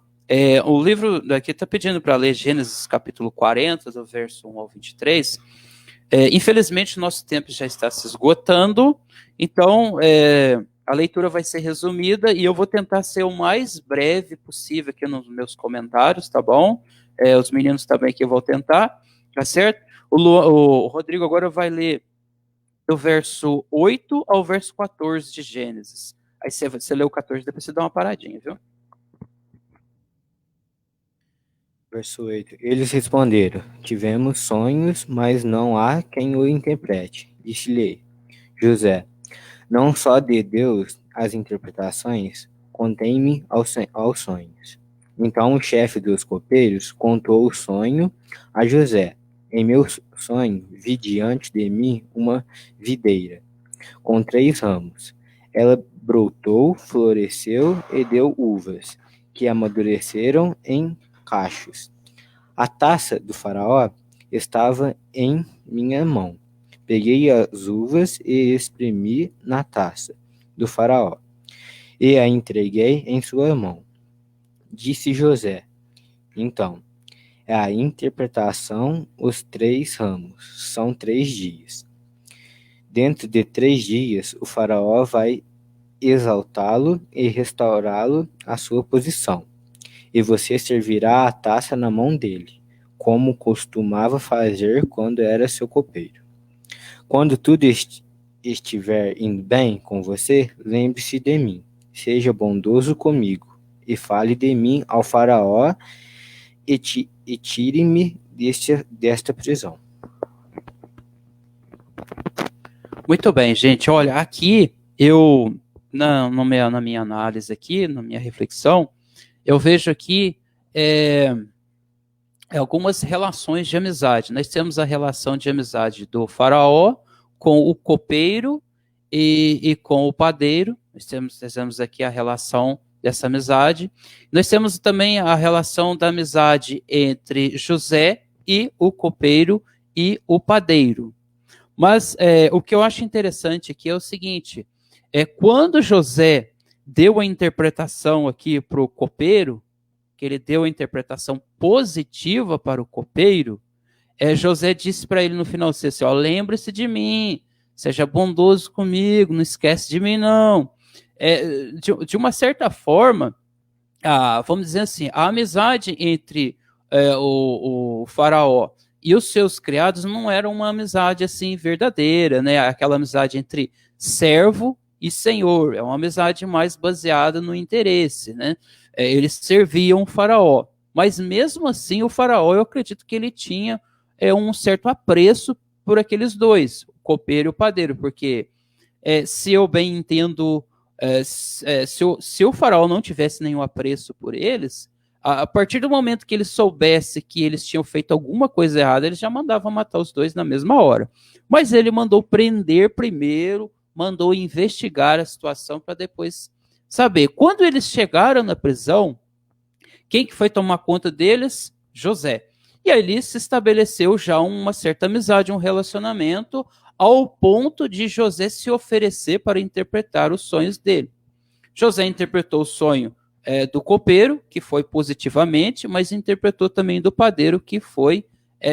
O livro daqui está pedindo para ler Gênesis capítulo 40, do verso 1 ao 23. Infelizmente, nosso tempo já está se esgotando, então a leitura vai ser resumida e eu vou tentar ser o mais breve possível aqui nos meus comentários, tá bom? Os meninos também aqui vão tentar, tá certo? O Rodrigo agora vai ler do verso 8 ao verso 14 de Gênesis. Aí você lê o 14, depois você dá uma paradinha, viu? Verso 8. Eles responderam: tivemos sonhos, mas não há quem o interprete. Disse-lhe José: não só de Deus as interpretações, contém-me aos sonhos. Então o chefe dos copeiros contou o sonho a José. Em meu sonho vi diante de mim uma videira com 3 ramos. Ela brotou, floresceu e deu uvas, que amadureceram em cachos. A taça do faraó estava em minha mão. Peguei as uvas e espremi na taça do faraó, e a entreguei em sua mão. Disse José: então, a interpretação, os 3 ramos, são 3 dias. Dentro de 3 dias, o faraó vai exaltá-lo e restaurá-lo à sua posição, e você servirá a taça na mão dele, como costumava fazer quando era seu copeiro. Quando tudo estiver indo bem com você, lembre-se de mim, seja bondoso comigo, e fale de mim ao faraó, e tire-me desta prisão. Muito bem, gente. Olha, aqui eu, na minha análise aqui, na minha reflexão, eu vejo aqui algumas relações de amizade. Nós temos a relação de amizade do faraó com o copeiro e com o padeiro. Nós temos aqui a relação dessa amizade. Nós temos também a relação da amizade entre José e o copeiro e o padeiro. Mas o que eu acho interessante aqui é o seguinte, quando José deu a interpretação aqui para o copeiro, que ele deu a interpretação positiva para o copeiro, José disse para ele no final assim, lembre-se de mim, seja bondoso comigo, não esquece de mim não. De uma certa forma, vamos dizer assim, a amizade entre o faraó e os seus criados não era uma amizade assim verdadeira, né? Aquela amizade entre servo e senhor, é uma amizade mais baseada no interesse, né? Eles serviam o faraó, mas mesmo assim o faraó, eu acredito que ele tinha um certo apreço por aqueles dois, o copeiro e o padeiro, porque se eu bem entendo, se o faraó não tivesse nenhum apreço por eles, a partir do momento que ele soubesse que eles tinham feito alguma coisa errada, ele já mandava matar os dois na mesma hora. Mas ele mandou prender primeiro, mandou investigar a situação para depois saber. Quando eles chegaram na prisão, quem que foi tomar conta deles? José. E ali se estabeleceu já uma certa amizade, um relacionamento, ao ponto de José se oferecer para interpretar os sonhos dele. José interpretou o sonho do copeiro, que foi positivamente, mas interpretou também do padeiro, que foi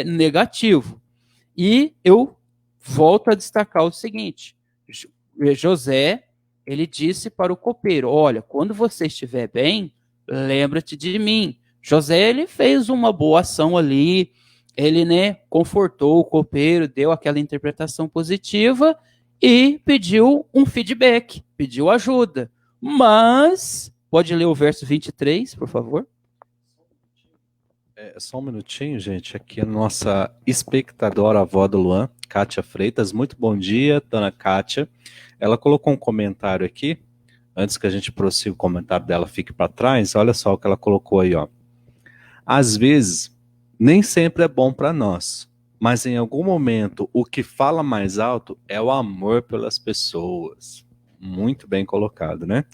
negativo. E eu volto a destacar o seguinte, José, ele disse para o copeiro, olha, quando você estiver bem, lembra-te de mim. José, ele fez uma boa ação ali, ele, confortou o copeiro, deu aquela interpretação positiva e pediu um feedback, pediu ajuda. Mas, pode ler o verso 23, por favor? Só um minutinho, gente. Aqui a nossa espectadora, avó do Luan, Kátia Freitas. Muito bom dia, dona Kátia. Ela colocou um comentário aqui. Antes que a gente prossiga o comentário dela, fique para trás. Olha só o que ela colocou aí, ó. Às vezes, nem sempre é bom para nós, mas em algum momento o que fala mais alto é o amor pelas pessoas. Muito bem colocado, né?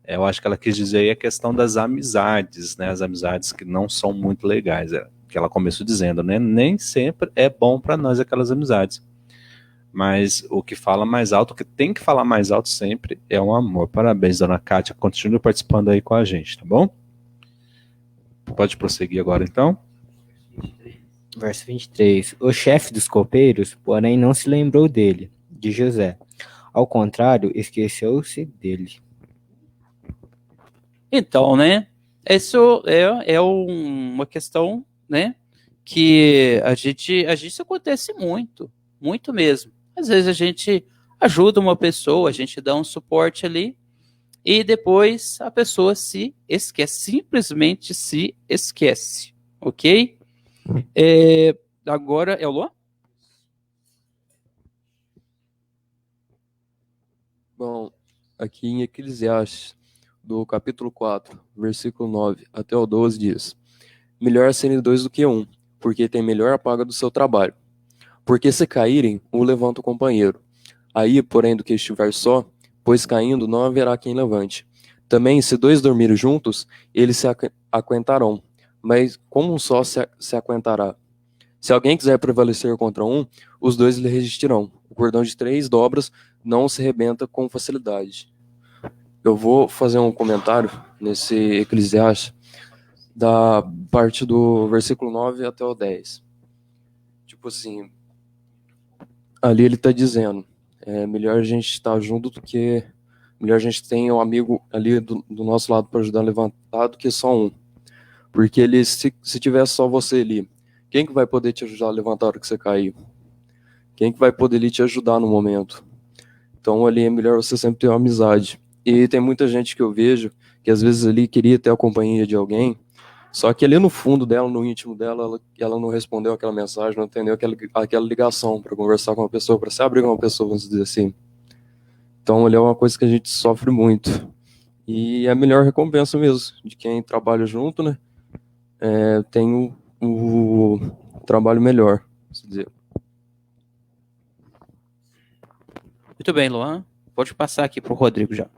Eu acho que ela quis dizer aí a questão das amizades, né? As amizades que não são muito legais, que ela começou dizendo, né? Nem sempre é bom para nós aquelas amizades. Mas o que fala mais alto, o que tem que falar mais alto sempre é o amor. Parabéns, dona Kátia. Continue participando aí com a gente, tá bom? Pode prosseguir agora, então. Verso 23. O chefe dos copeiros, porém, não se lembrou dele, de José. Ao contrário, esqueceu-se dele. Então, isso é uma questão, que a gente isso acontece muito, muito mesmo. Às vezes a gente ajuda uma pessoa, a gente dá um suporte ali, e depois a pessoa se esquece, simplesmente se esquece, ok? Agora é o Luan? Bom, aqui em Eclesiastes, do capítulo 4, versículo 9 até o 12 diz: melhor serem dois do que um, porque tem melhor a paga do seu trabalho. Porque se caírem, um levanta o companheiro. Aí, porém, do que estiver só, pois caindo não haverá quem levante. Também, se dois dormirem juntos, eles se aguentarão, mas como um só se aguentará? Se alguém quiser prevalecer contra um, os dois lhe resistirão. O cordão de 3 dobras não se rebenta com facilidade. Eu vou fazer um comentário nesse Eclesiastes da parte do versículo 9 até o 10. Tipo assim, ali ele está dizendo, melhor a gente estar junto do que... Melhor a gente ter um amigo ali do nosso lado para ajudar a levantar do que só um. Porque ele, se tivesse só você ali, quem que vai poder te ajudar a levantar a hora que você cair? Quem que vai poder ali te ajudar no momento? Então ali é melhor você sempre ter uma amizade. E tem muita gente que eu vejo que às vezes ali queria ter a companhia de alguém, só que ali no fundo dela, no íntimo dela, ela não respondeu aquela mensagem, não entendeu aquela ligação para conversar com uma pessoa, para se abrir com uma pessoa, vamos dizer assim. Então ali é uma coisa que a gente sofre muito. E é a melhor recompensa mesmo, de quem trabalha junto, né? Tem o trabalho melhor, vamos dizer. Muito bem, Luan. Pode passar aqui para o Rodrigo já.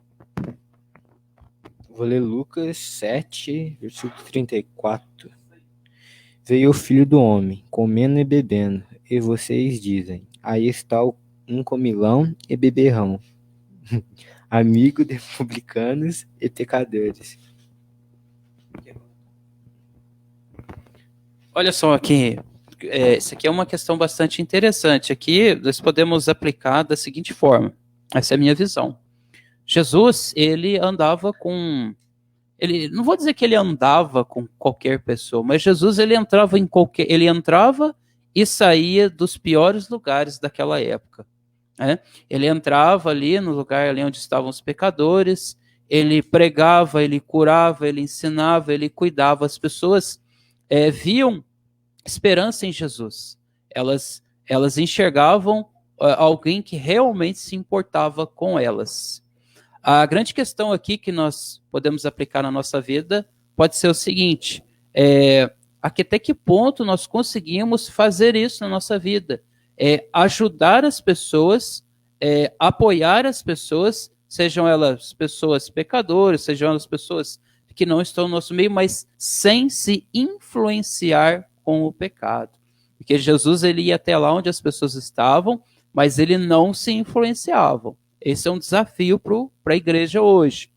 Vou ler Lucas 7, versículo 34. Veio o filho do homem, comendo e bebendo, e vocês dizem, aí está um comilão e beberrão, amigo de publicanos e pecadores. Olha só aqui, isso aqui é uma questão bastante interessante. Aqui nós podemos aplicar da seguinte forma, essa é a minha visão. Jesus, ele andava com... não vou dizer que ele andava com qualquer pessoa, mas Jesus, ele entrava e saía dos piores lugares daquela época, né? Ele entrava ali no lugar ali onde estavam os pecadores, ele pregava, ele curava, ele ensinava, ele cuidava. As pessoas viam esperança em Jesus. Elas enxergavam alguém que realmente se importava com elas. A grande questão aqui que nós podemos aplicar na nossa vida pode ser o seguinte, até que ponto nós conseguimos fazer isso na nossa vida? Ajudar as pessoas, apoiar as pessoas, sejam elas pessoas pecadoras, sejam elas pessoas que não estão no nosso meio, mas sem se influenciar com o pecado. Porque Jesus, ele ia até lá onde as pessoas estavam, mas ele não se influenciava. Esse é um desafio para a igreja hoje.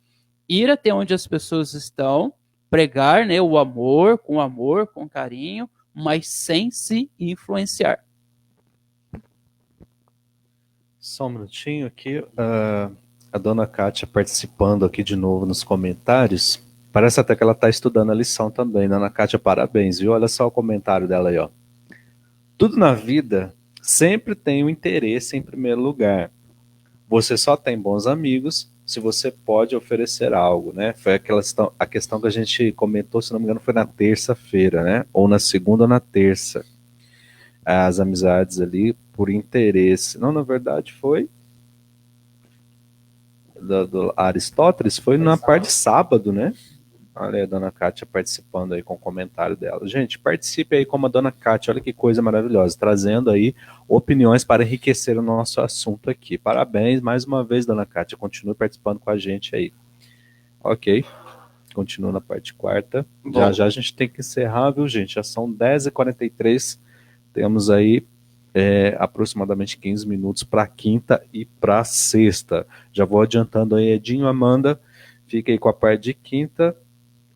Ir até onde as pessoas estão, pregar, né, o amor, com carinho, mas sem se influenciar. Só um minutinho aqui. A dona Kátia participando aqui de novo nos comentários. Parece até que ela está estudando a lição também. Dona Kátia, parabéns, viu? Olha só o comentário dela aí, ó. Tudo na vida sempre tem o interesse em primeiro lugar. Você só tem bons amigos se você pode oferecer algo, né? Foi a questão que a gente comentou, se não me engano, foi na terça-feira, né? Ou na segunda ou na terça. As amizades ali por interesse. Não, na verdade foi do Aristóteles, foi na parte de sábado, né? Olha aí a dona Kátia participando aí com o comentário dela. Gente, participe aí como a dona Kátia, olha que coisa maravilhosa, trazendo aí opiniões para enriquecer o nosso assunto aqui. Parabéns mais uma vez, dona Kátia, continue participando com a gente aí. Ok, continua na parte quarta. Já a gente tem que encerrar, viu, gente? Já são 10h43, temos aí aproximadamente 15 minutos para quinta e para sexta. Já vou adiantando aí, Edinho, Amanda, fica aí com a parte de quinta.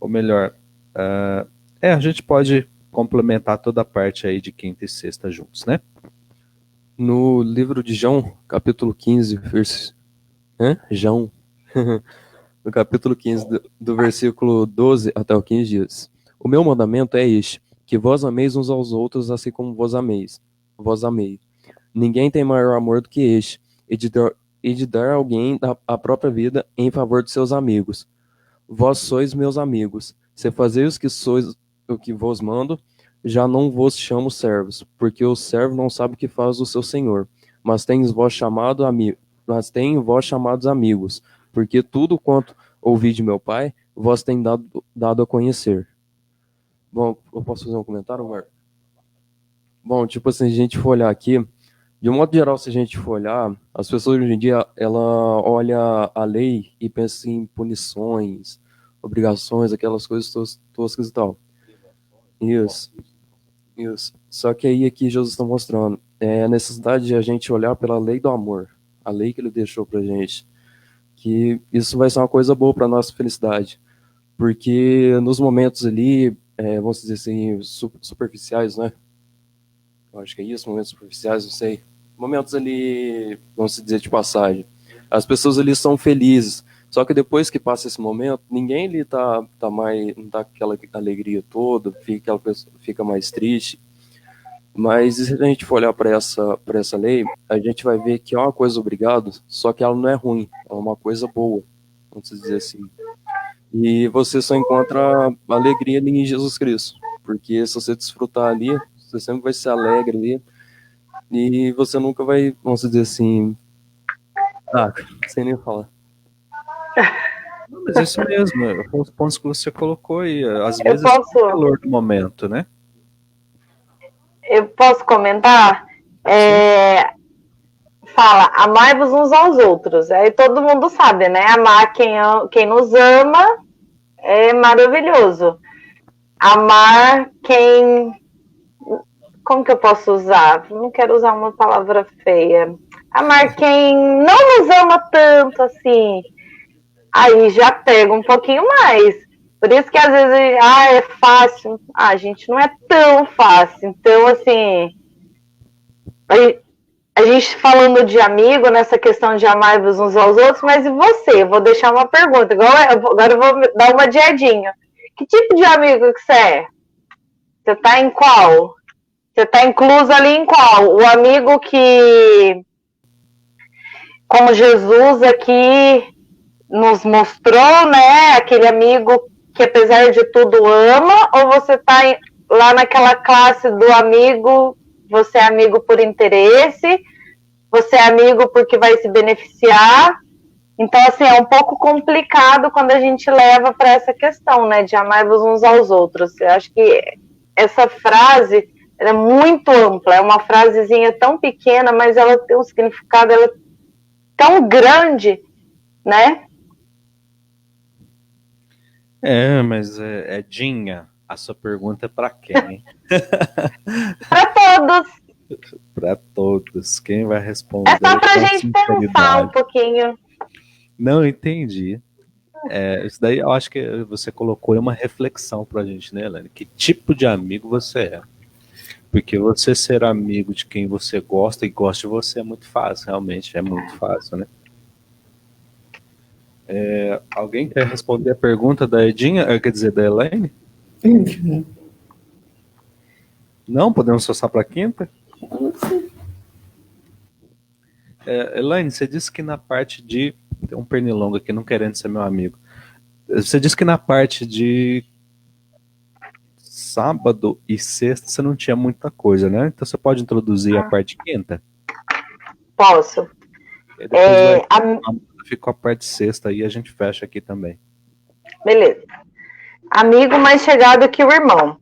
Ou melhor, a gente pode complementar toda a parte aí de quinta e sexta juntos, né? No livro de João, capítulo 15, João, no capítulo 15, do versículo 12 até o 15 dias. O meu mandamento é este, que vós ameis uns aos outros, assim como vós amei. Ninguém tem maior amor do que este, e de dar alguém a própria vida em favor de seus amigos. Vós sois meus amigos, se fazeis o que vos mando, já não vos chamo servos, porque o servo não sabe o que faz o seu senhor, mas tenho vós chamados amigos, porque tudo quanto ouvi de meu pai, vós tem dado a conhecer. Bom, eu posso fazer um comentário, Marco? Bom, tipo assim, se a gente for olhar aqui, de um modo geral, se a gente for olhar, as pessoas hoje em dia, ela olha a lei e pensa em punições, obrigações, aquelas coisas toscas e tal. Isso. Só que aí aqui Jesus está mostrando a necessidade de a gente olhar pela lei do amor, a lei que ele deixou pra gente, que isso vai ser uma coisa boa para nossa felicidade, porque nos momentos ali, vamos dizer assim, superficiais, né? Eu acho que é isso, momentos superficiais, não sei. Momentos ali, vamos dizer, de passagem. As pessoas ali são felizes. Só que depois que passa esse momento, ninguém ali tá mais, não tá com aquela alegria toda, fica mais triste. Mas se a gente for olhar para essa lei, a gente vai ver que é uma coisa obrigado, só que ela não é ruim, é uma coisa boa, vamos dizer assim. E você só encontra alegria em Jesus Cristo, porque se você desfrutar ali, você sempre vai ser alegre ali, e você nunca vai, vamos dizer assim, sem nem falar. Não, mas isso mesmo, os pontos que você colocou aí, às vezes é o calor do momento, né? Eu posso comentar? Fala, amai-vos uns aos outros. Aí todo mundo sabe, né? Amar quem nos ama é maravilhoso. Amar quem... Como que eu posso usar? Não quero usar uma palavra feia. Amar quem não nos ama tanto, assim. Aí já pega um pouquinho mais. Por isso que às vezes, é fácil. Gente, não é tão fácil. Então, assim, a gente falando de amigo, nessa questão de amar uns aos outros, mas e você? Eu vou deixar uma pergunta. Agora eu vou dar uma diadinha. Que tipo de amigo que você é? Você tá em qual? Você tá incluso ali em qual? O amigo que, como Jesus aqui nos mostrou, né? Aquele amigo que apesar de tudo ama, ou você tá lá naquela classe do amigo, você é amigo por interesse, você é amigo porque vai se beneficiar. Então, assim, é um pouco complicado quando a gente leva para essa questão, né, de amar-vos uns aos outros. Eu acho que essa frase ela é muito ampla, é uma frasezinha tão pequena, mas ela tem um significado tão grande, né? Mas Dinha, a sua pergunta é para quem? Para todos. Para todos. Quem vai responder? É só para a gente pensar um pouquinho. Não, entendi. Isso daí eu acho que você colocou uma reflexão pra gente, né, Elaine? Que tipo de amigo você é? Porque você ser amigo de quem você gosta e gosta de você é muito fácil, realmente, é muito fácil, né? Alguém quer responder a pergunta da Edinha? Quer dizer, da Elaine? Não? Podemos passar para a quinta? Elaine, você disse que na parte de... Tem um pernilongo aqui, não querendo ser meu amigo. Você disse que na parte de sábado e sexta você não tinha muita coisa, né? Então você pode introduzir a parte quinta? Posso. Ficou a parte sexta e a gente fecha aqui também. Beleza. Amigo mais chegado que o irmão.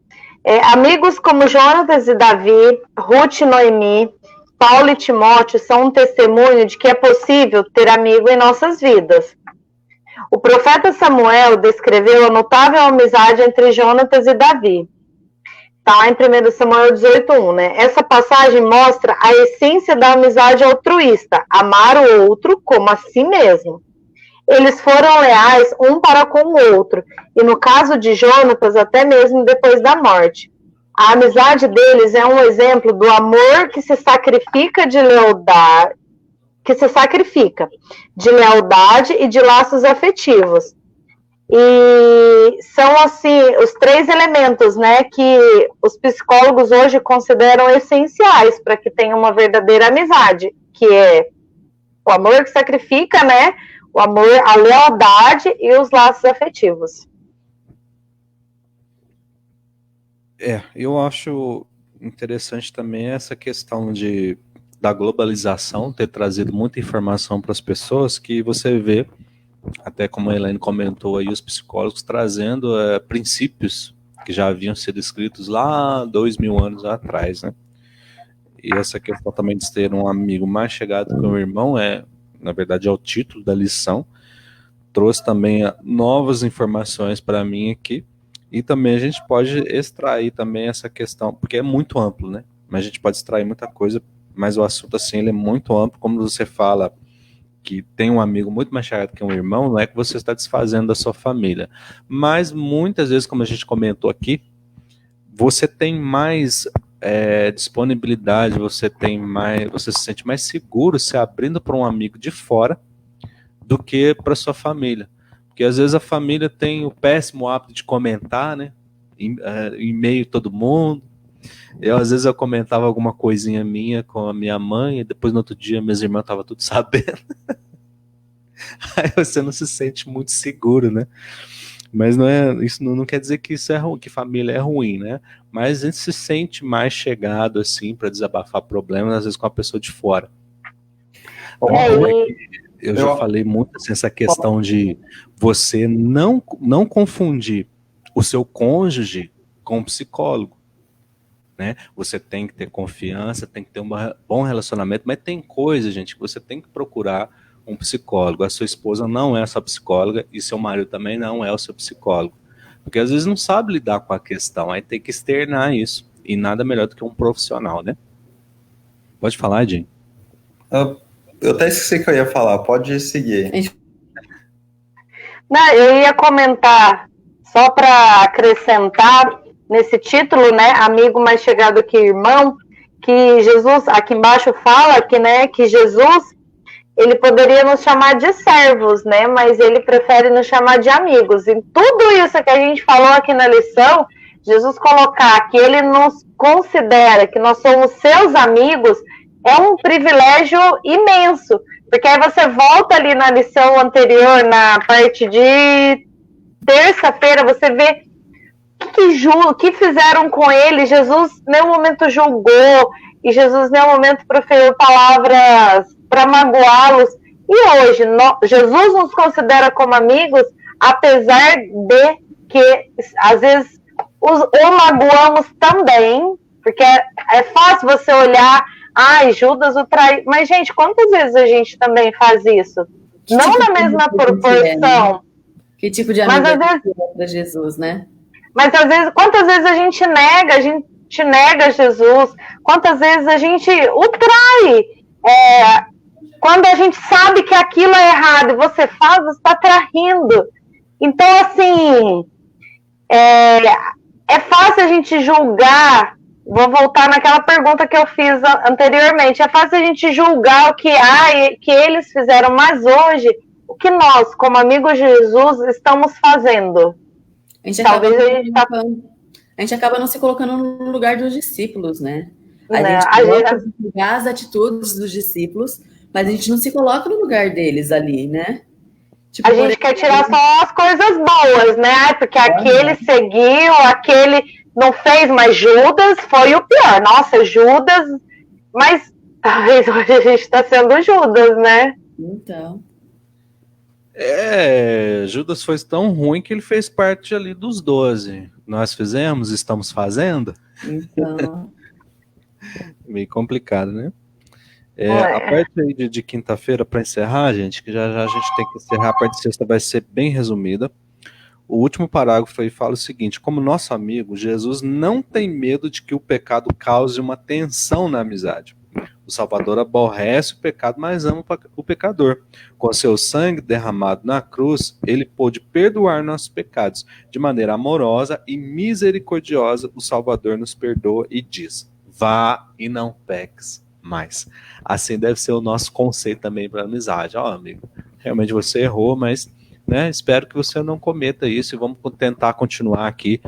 Amigos como Jonatas e Davi, Ruth e Noemi, Paulo e Timóteo são um testemunho de que é possível ter amigo em nossas vidas. O profeta Samuel descreveu a notável amizade entre Jonatas e Davi. Está lá em 1 Samuel 18:1, né? Essa passagem mostra a essência da amizade altruísta, amar o outro como a si mesmo. Eles foram leais um para com o outro, e no caso de Jonatas, até mesmo depois da morte. A amizade deles é um exemplo do amor que se sacrifica de lealdade, e de laços afetivos. E são, assim, os 3 elementos, né, que os psicólogos hoje consideram essenciais para que tenha uma verdadeira amizade, que é o amor que sacrifica, né, o amor, a lealdade e os laços afetivos. Eu acho interessante também essa questão da globalização ter trazido muita informação para as pessoas, que você vê, até como a Elaine comentou aí, os psicólogos trazendo princípios que já haviam sido escritos lá 2000 anos atrás, né? E essa questão também de ter um amigo mais chegado que um irmão na verdade, é o título da lição. Trouxe também novas informações para mim aqui. E também a gente pode extrair também essa questão, porque é muito amplo, né? Mas a gente pode extrair muita coisa, mas o assunto, assim, ele é muito amplo. Como você fala que tem um amigo muito mais chegado que um irmão, não é que você está desfazendo da sua família. Mas muitas vezes, como a gente comentou aqui, você tem mais disponibilidade, você se sente mais seguro se abrindo para um amigo de fora do que para sua família. Porque às vezes a família tem o péssimo hábito de comentar, né? Em meio a todo mundo. Às vezes eu comentava alguma coisinha minha com a minha mãe, e depois no outro dia minhas irmãs estavam tudo sabendo. Aí você não se sente muito seguro, né? Mas isso não quer dizer que isso é ruim, que família é ruim, né? Mas a gente se sente mais chegado, assim, para desabafar problemas, às vezes com a pessoa de fora. Eu já falei muito assim, essa questão de você não confundir o seu cônjuge com o psicólogo. né? Você tem que ter confiança, tem que ter um bom relacionamento, mas tem coisa, gente, que você tem que procurar um psicólogo. A sua esposa não é a sua psicóloga e seu marido também não é o seu psicólogo. Porque às vezes não sabe lidar com a questão, aí tem que externar isso. E nada melhor do que um profissional, né? Pode falar, Jim. Eu até esqueci que eu ia falar, pode seguir. Não, eu ia comentar, só para acrescentar nesse título, né, amigo mais chegado que irmão, que Jesus, aqui embaixo fala que, né, que Jesus, ele poderia nos chamar de servos, né, mas ele prefere nos chamar de amigos. E tudo isso que a gente falou aqui na lição, Jesus colocar que ele nos considera que nós somos seus amigos, é um privilégio imenso. Porque aí você volta ali na lição anterior, na parte de terça-feira, você vê o que fizeram com ele. Jesus em nenhum momento julgou, e Jesus em nenhum momento proferiu palavras para magoá-los. E hoje, Jesus nos considera como amigos, apesar de que, às vezes, o magoamos também, porque é fácil você olhar, Judas o traiu. Mas, gente, quantas vezes a gente também faz isso? Não na mesma proporção. Que tipo de amigo é para Jesus, né? Mas, às vezes, quantas vezes a gente nega Jesus? Quantas vezes a gente o trai? Quando a gente sabe que aquilo é errado e você faz, você está traindo. Então, assim, é fácil a gente julgar. Vou voltar naquela pergunta que eu fiz anteriormente. É fácil a gente julgar o que eles fizeram, mas hoje, o que nós, como amigos de Jesus, estamos fazendo? A gente acaba não se colocando no lugar dos discípulos, né? A gente julgar as atitudes dos discípulos, mas a gente não se coloca no lugar deles ali, né? Tipo, a gente quer tirar só as coisas boas, né? Porque aquele seguiu, aquele não fez, mas Judas foi o pior. Nossa, Judas, mas talvez hoje a gente está sendo Judas, né? Então. Judas foi tão ruim que ele fez parte ali dos 12. Nós fizemos, estamos fazendo. Então. Meio complicado, né? A parte aí de quinta-feira, para encerrar, gente, que já a gente tem que encerrar, a parte de sexta vai ser bem resumida. O último parágrafo aí fala o seguinte: como nosso amigo, Jesus não tem medo de que o pecado cause uma tensão na amizade. O Salvador aborrece o pecado, mas ama o pecador. Com seu sangue derramado na cruz, ele pôde perdoar nossos pecados. De maneira amorosa e misericordiosa, o Salvador nos perdoa e diz: vá e não peques mais. Assim deve ser o nosso conceito também para a amizade. Amigo, realmente você errou, mas espero que você não cometa isso e vamos tentar continuar aqui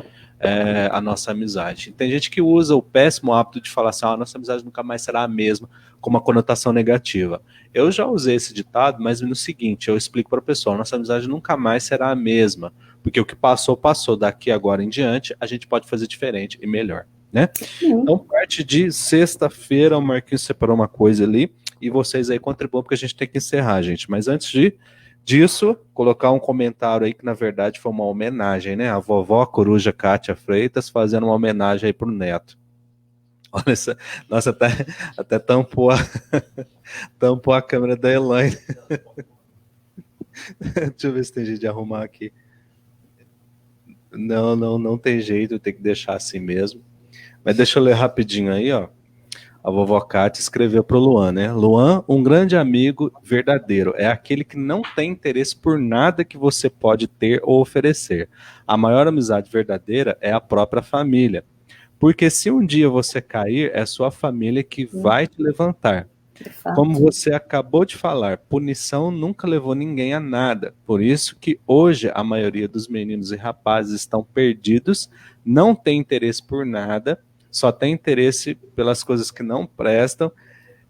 a nossa amizade. Tem gente que usa o péssimo hábito de falar assim: a nossa amizade nunca mais será a mesma, com uma conotação negativa. Eu já usei esse ditado, mas no seguinte, eu explico para a pessoa: nossa amizade nunca mais será a mesma, porque o que passou, passou. Daqui agora em diante, a gente pode fazer diferente e melhor, né? Então, parte de sexta-feira, o Marquinhos separou uma coisa ali, e vocês aí contribuam, porque a gente tem que encerrar, gente. Mas antes disso, colocar um comentário aí que na verdade foi uma homenagem, né? A vovó Coruja Kátia Freitas fazendo uma homenagem aí pro neto. Olha essa, nossa, até tampou a câmera da Elaine. Deixa eu ver se tem jeito de arrumar aqui. Não tem jeito, tem que deixar assim mesmo. Mas deixa eu ler rapidinho aí, ó. A vovó Kátia escreveu para o Luan, né? Luan, um grande amigo verdadeiro, é aquele que não tem interesse por nada que você pode ter ou oferecer. A maior amizade verdadeira é a própria família. Porque se um dia você cair, é sua família que vai te levantar. Como você acabou de falar, punição nunca levou ninguém a nada. Por isso que hoje a maioria dos meninos e rapazes estão perdidos, não tem interesse por nada, só tem interesse pelas coisas que não prestam.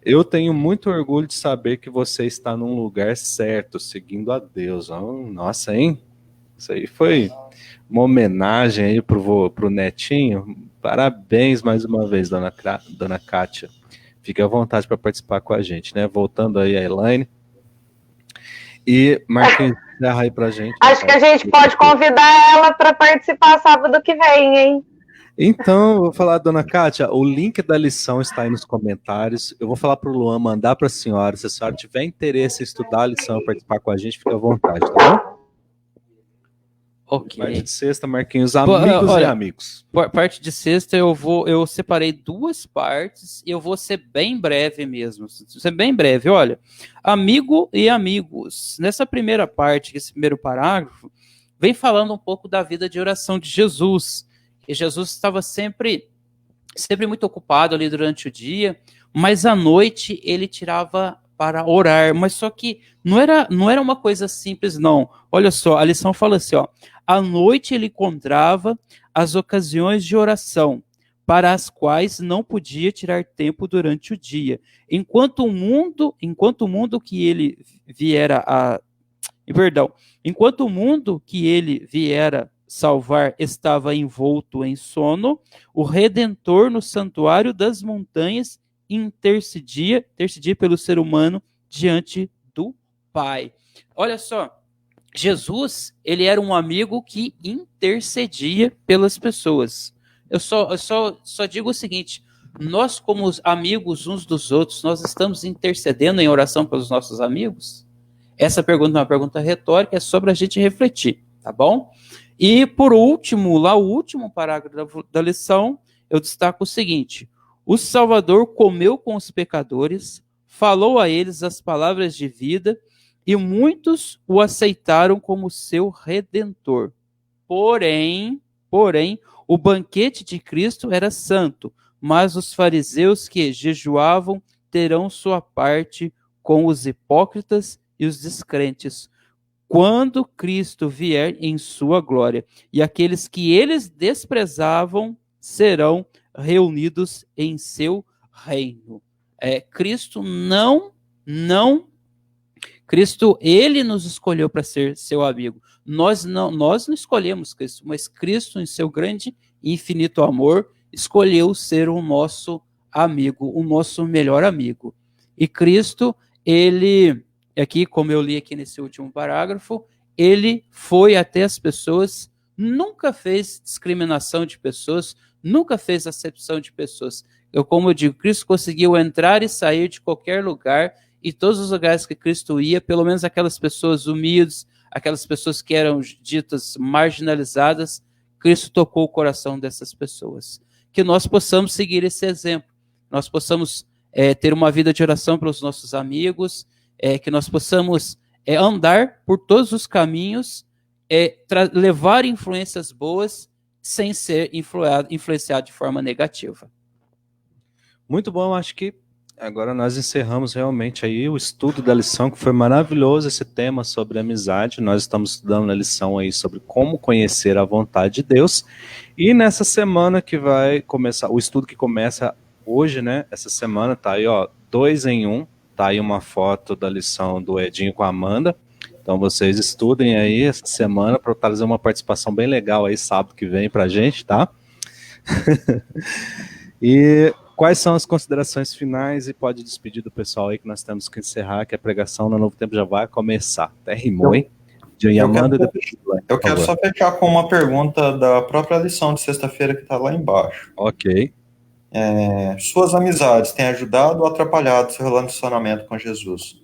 Eu tenho muito orgulho de saber que você está num lugar certo, seguindo a Deus. Nossa, hein? Isso aí foi uma homenagem aí pro netinho. Parabéns mais uma vez, dona Kátia. Fique à vontade para participar com a gente, né? Voltando aí a Elaine. E Marquinhos, encerra aí pra gente. Acho que a gente pode convidar ela para participar sábado que vem, hein? Então, eu vou falar, dona Kátia, o link da lição está aí nos comentários. Eu vou falar para o Luan mandar para a senhora. Se a senhora tiver interesse em estudar a lição e participar com a gente, fica à vontade, tá bom? Ok. Parte de sexta, Marquinhos, amigos e olha, amigos. Parte de sexta eu separei 2 partes e eu vou ser bem breve mesmo. Ser bem breve, olha. Amigo e amigos. Nessa primeira parte, esse primeiro parágrafo, vem falando um pouco da vida de oração de Jesus. Que Jesus estava sempre muito ocupado ali durante o dia, mas à noite ele tirava para orar. Mas só que não era uma coisa simples, não. Olha só, a lição fala assim, ó. À noite ele encontrava as ocasiões de oração, para as quais não podia tirar tempo durante o dia. Enquanto o mundo que ele viera salvar estava envolto em sono, o Redentor no santuário das montanhas intercedia pelo ser humano diante do Pai. Olha só, Jesus, ele era um amigo que intercedia pelas pessoas. Eu só digo o seguinte, nós como amigos uns dos outros, nós estamos intercedendo em oração pelos nossos amigos? Essa pergunta é uma pergunta retórica, é sobre a gente refletir, tá bom? E por último, lá o último parágrafo da lição, eu destaco o seguinte, o Salvador comeu com os pecadores, falou a eles as palavras de vida, e muitos o aceitaram como seu Redentor. Porém, o banquete de Cristo era santo, mas os fariseus que jejuavam terão sua parte com os hipócritas e os descrentes, quando Cristo vier em sua glória, e aqueles que eles desprezavam serão reunidos em seu reino. Cristo, ele nos escolheu para ser seu amigo. Nós não escolhemos Cristo, mas Cristo, em seu grande e infinito amor, escolheu ser o nosso amigo, o nosso melhor amigo. E Cristo, ele, aqui, como eu li aqui nesse último parágrafo, ele foi até as pessoas, nunca fez discriminação de pessoas, nunca fez acepção de pessoas. Como eu digo, Cristo conseguiu entrar e sair de qualquer lugar, e todos os lugares que Cristo ia, pelo menos aquelas pessoas humildes, aquelas pessoas que eram ditas marginalizadas, Cristo tocou o coração dessas pessoas. Que nós possamos seguir esse exemplo, nós possamos ter uma vida de oração pelos nossos amigos, que nós possamos andar por todos os caminhos, levar influências boas, sem ser influenciado de forma negativa. Muito bom, acho que agora nós encerramos realmente aí o estudo da lição, que foi maravilhoso esse tema sobre amizade. Nós estamos estudando na lição aí sobre como conhecer a vontade de Deus. E nessa semana que vai começar, o estudo que começa hoje, né? Essa semana tá aí, ó, 2 em 1. Tá aí uma foto da lição do Edinho com a Amanda. Então vocês estudem aí essa semana para trazer uma participação bem legal aí sábado que vem pra gente, tá? E quais são as considerações finais e pode despedir do pessoal aí que nós temos que encerrar, que a pregação no Novo Tempo já vai começar. Até rimou, hein? Eu quero só fechar com uma pergunta da própria lição de sexta-feira que está lá embaixo. Ok. Suas amizades têm ajudado ou atrapalhado seu relacionamento com Jesus?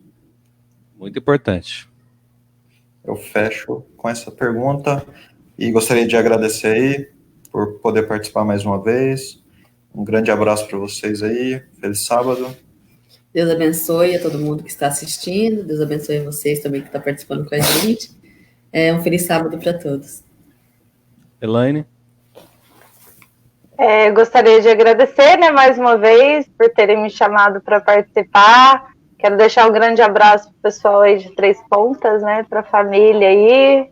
Muito importante. Eu fecho com essa pergunta e gostaria de agradecer aí por poder participar mais uma vez. Um grande abraço para vocês aí. Feliz sábado. Deus abençoe a todo mundo que está assistindo. Deus abençoe a vocês também que estão participando com a gente. Um feliz sábado para todos. Elaine? Gostaria de agradecer, né, mais uma vez, por terem me chamado para participar. Quero deixar um grande abraço para o pessoal aí de Três Pontas, né, para a família aí.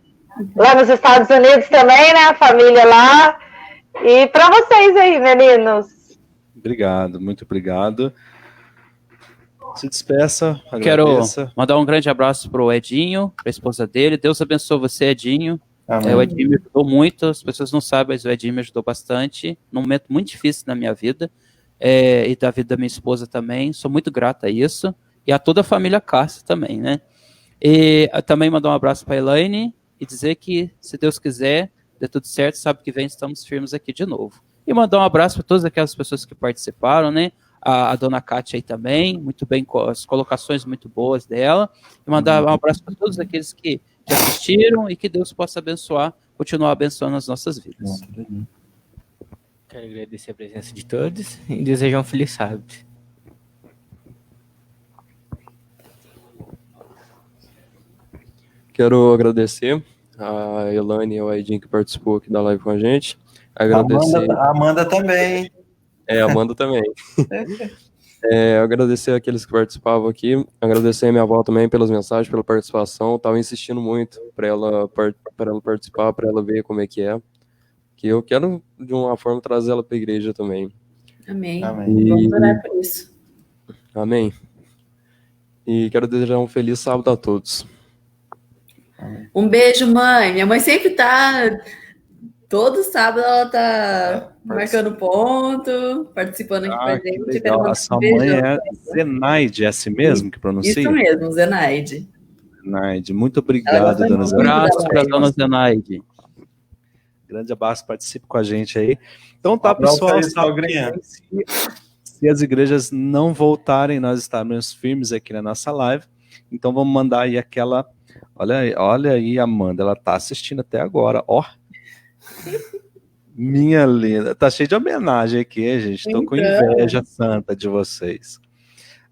Lá nos Estados Unidos também, né, a família lá. E para vocês aí, meninos. Obrigado, muito obrigado. Se despeça, agradeça. Quero mandar um grande abraço para o Edinho, para a esposa dele. Deus abençoe você, Edinho. O Edinho me ajudou muito, as pessoas não sabem, mas o Edinho me ajudou bastante, num momento muito difícil na minha vida, e da vida da minha esposa também. Sou muito grato a isso, e a toda a família Cássia também, né? E também mandar um abraço para a Elaine, e dizer que, se Deus quiser, dê tudo certo, sábado que vem estamos firmes aqui de novo. E mandar um abraço para todas aquelas pessoas que participaram, né? A dona Kátia aí também, muito bem, com as colocações muito boas dela. E mandar um abraço para todos aqueles que assistiram e que Deus possa abençoar, continuar abençoando as nossas vidas. Quero agradecer a presença de todos e desejar um feliz sábado. Quero agradecer a Elane e ao Aidin que participou aqui da live com a gente. Agradecer... A Amanda também, hein? A Amanda também. Agradecer aqueles que participavam aqui. Agradecer a minha avó também pelas mensagens, pela participação. Estava insistindo muito para ela participar, para ela ver como é. Que eu quero, de uma forma, trazer ela para a igreja também. Amém. Amém. Vamos orar por isso. Amém. E quero desejar um feliz sábado a todos. Um beijo, mãe. Minha mãe sempre tá. Todo sábado ela tá marcando ponto, participando aqui com a Que gente. legal. A sua mãe é Zenaide, é assim mesmo que pronuncia? Isso mesmo, Zenaide. Zenaide, muito obrigado, dona Um Zenaide. abraço para a dona Zenaide. Grande abraço, participe com a gente aí. Então tá, pessoal, se as igrejas não voltarem, nós estaremos firmes aqui na nossa live. Então vamos mandar aí aquela... Olha aí, Amanda, ela tá assistindo até agora, ó. Minha linda, tá cheio de homenagem aqui, gente. Tô com inveja santa de vocês.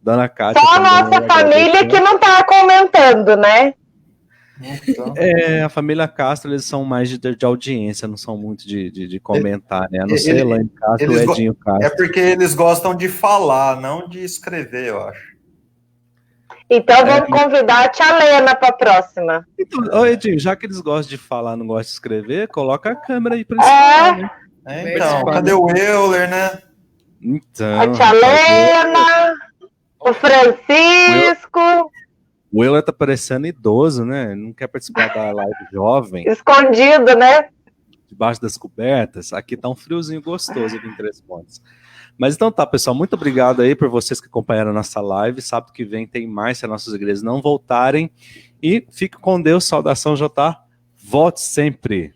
Dona Kátia. Só a nossa família que não tá comentando, né? Então, A família Castro, eles são mais de audiência, não são muito de comentar, né? A não ser Elaine Castro e Edinho Castro. é porque eles gostam de falar, não de escrever, eu acho. Então vamos convidar a tia Lena para a próxima. Então, Edinho, já que eles gostam de falar, não gostam de escrever, coloca a câmera aí pra eles falarem, né? Então, cadê o Euler, né? Então, A tia Lena, o Francisco. o Euler tá parecendo idoso, né? Não quer participar da live jovem. Escondido, né? Debaixo das cobertas. Aqui tá um friozinho gostoso aqui em Três Pontos. Mas então tá, pessoal, muito obrigado aí por vocês que acompanharam a nossa live. Sábado que vem tem mais, se as nossas igrejas não voltarem. E fique com Deus, saudação, Jotá. Volte sempre.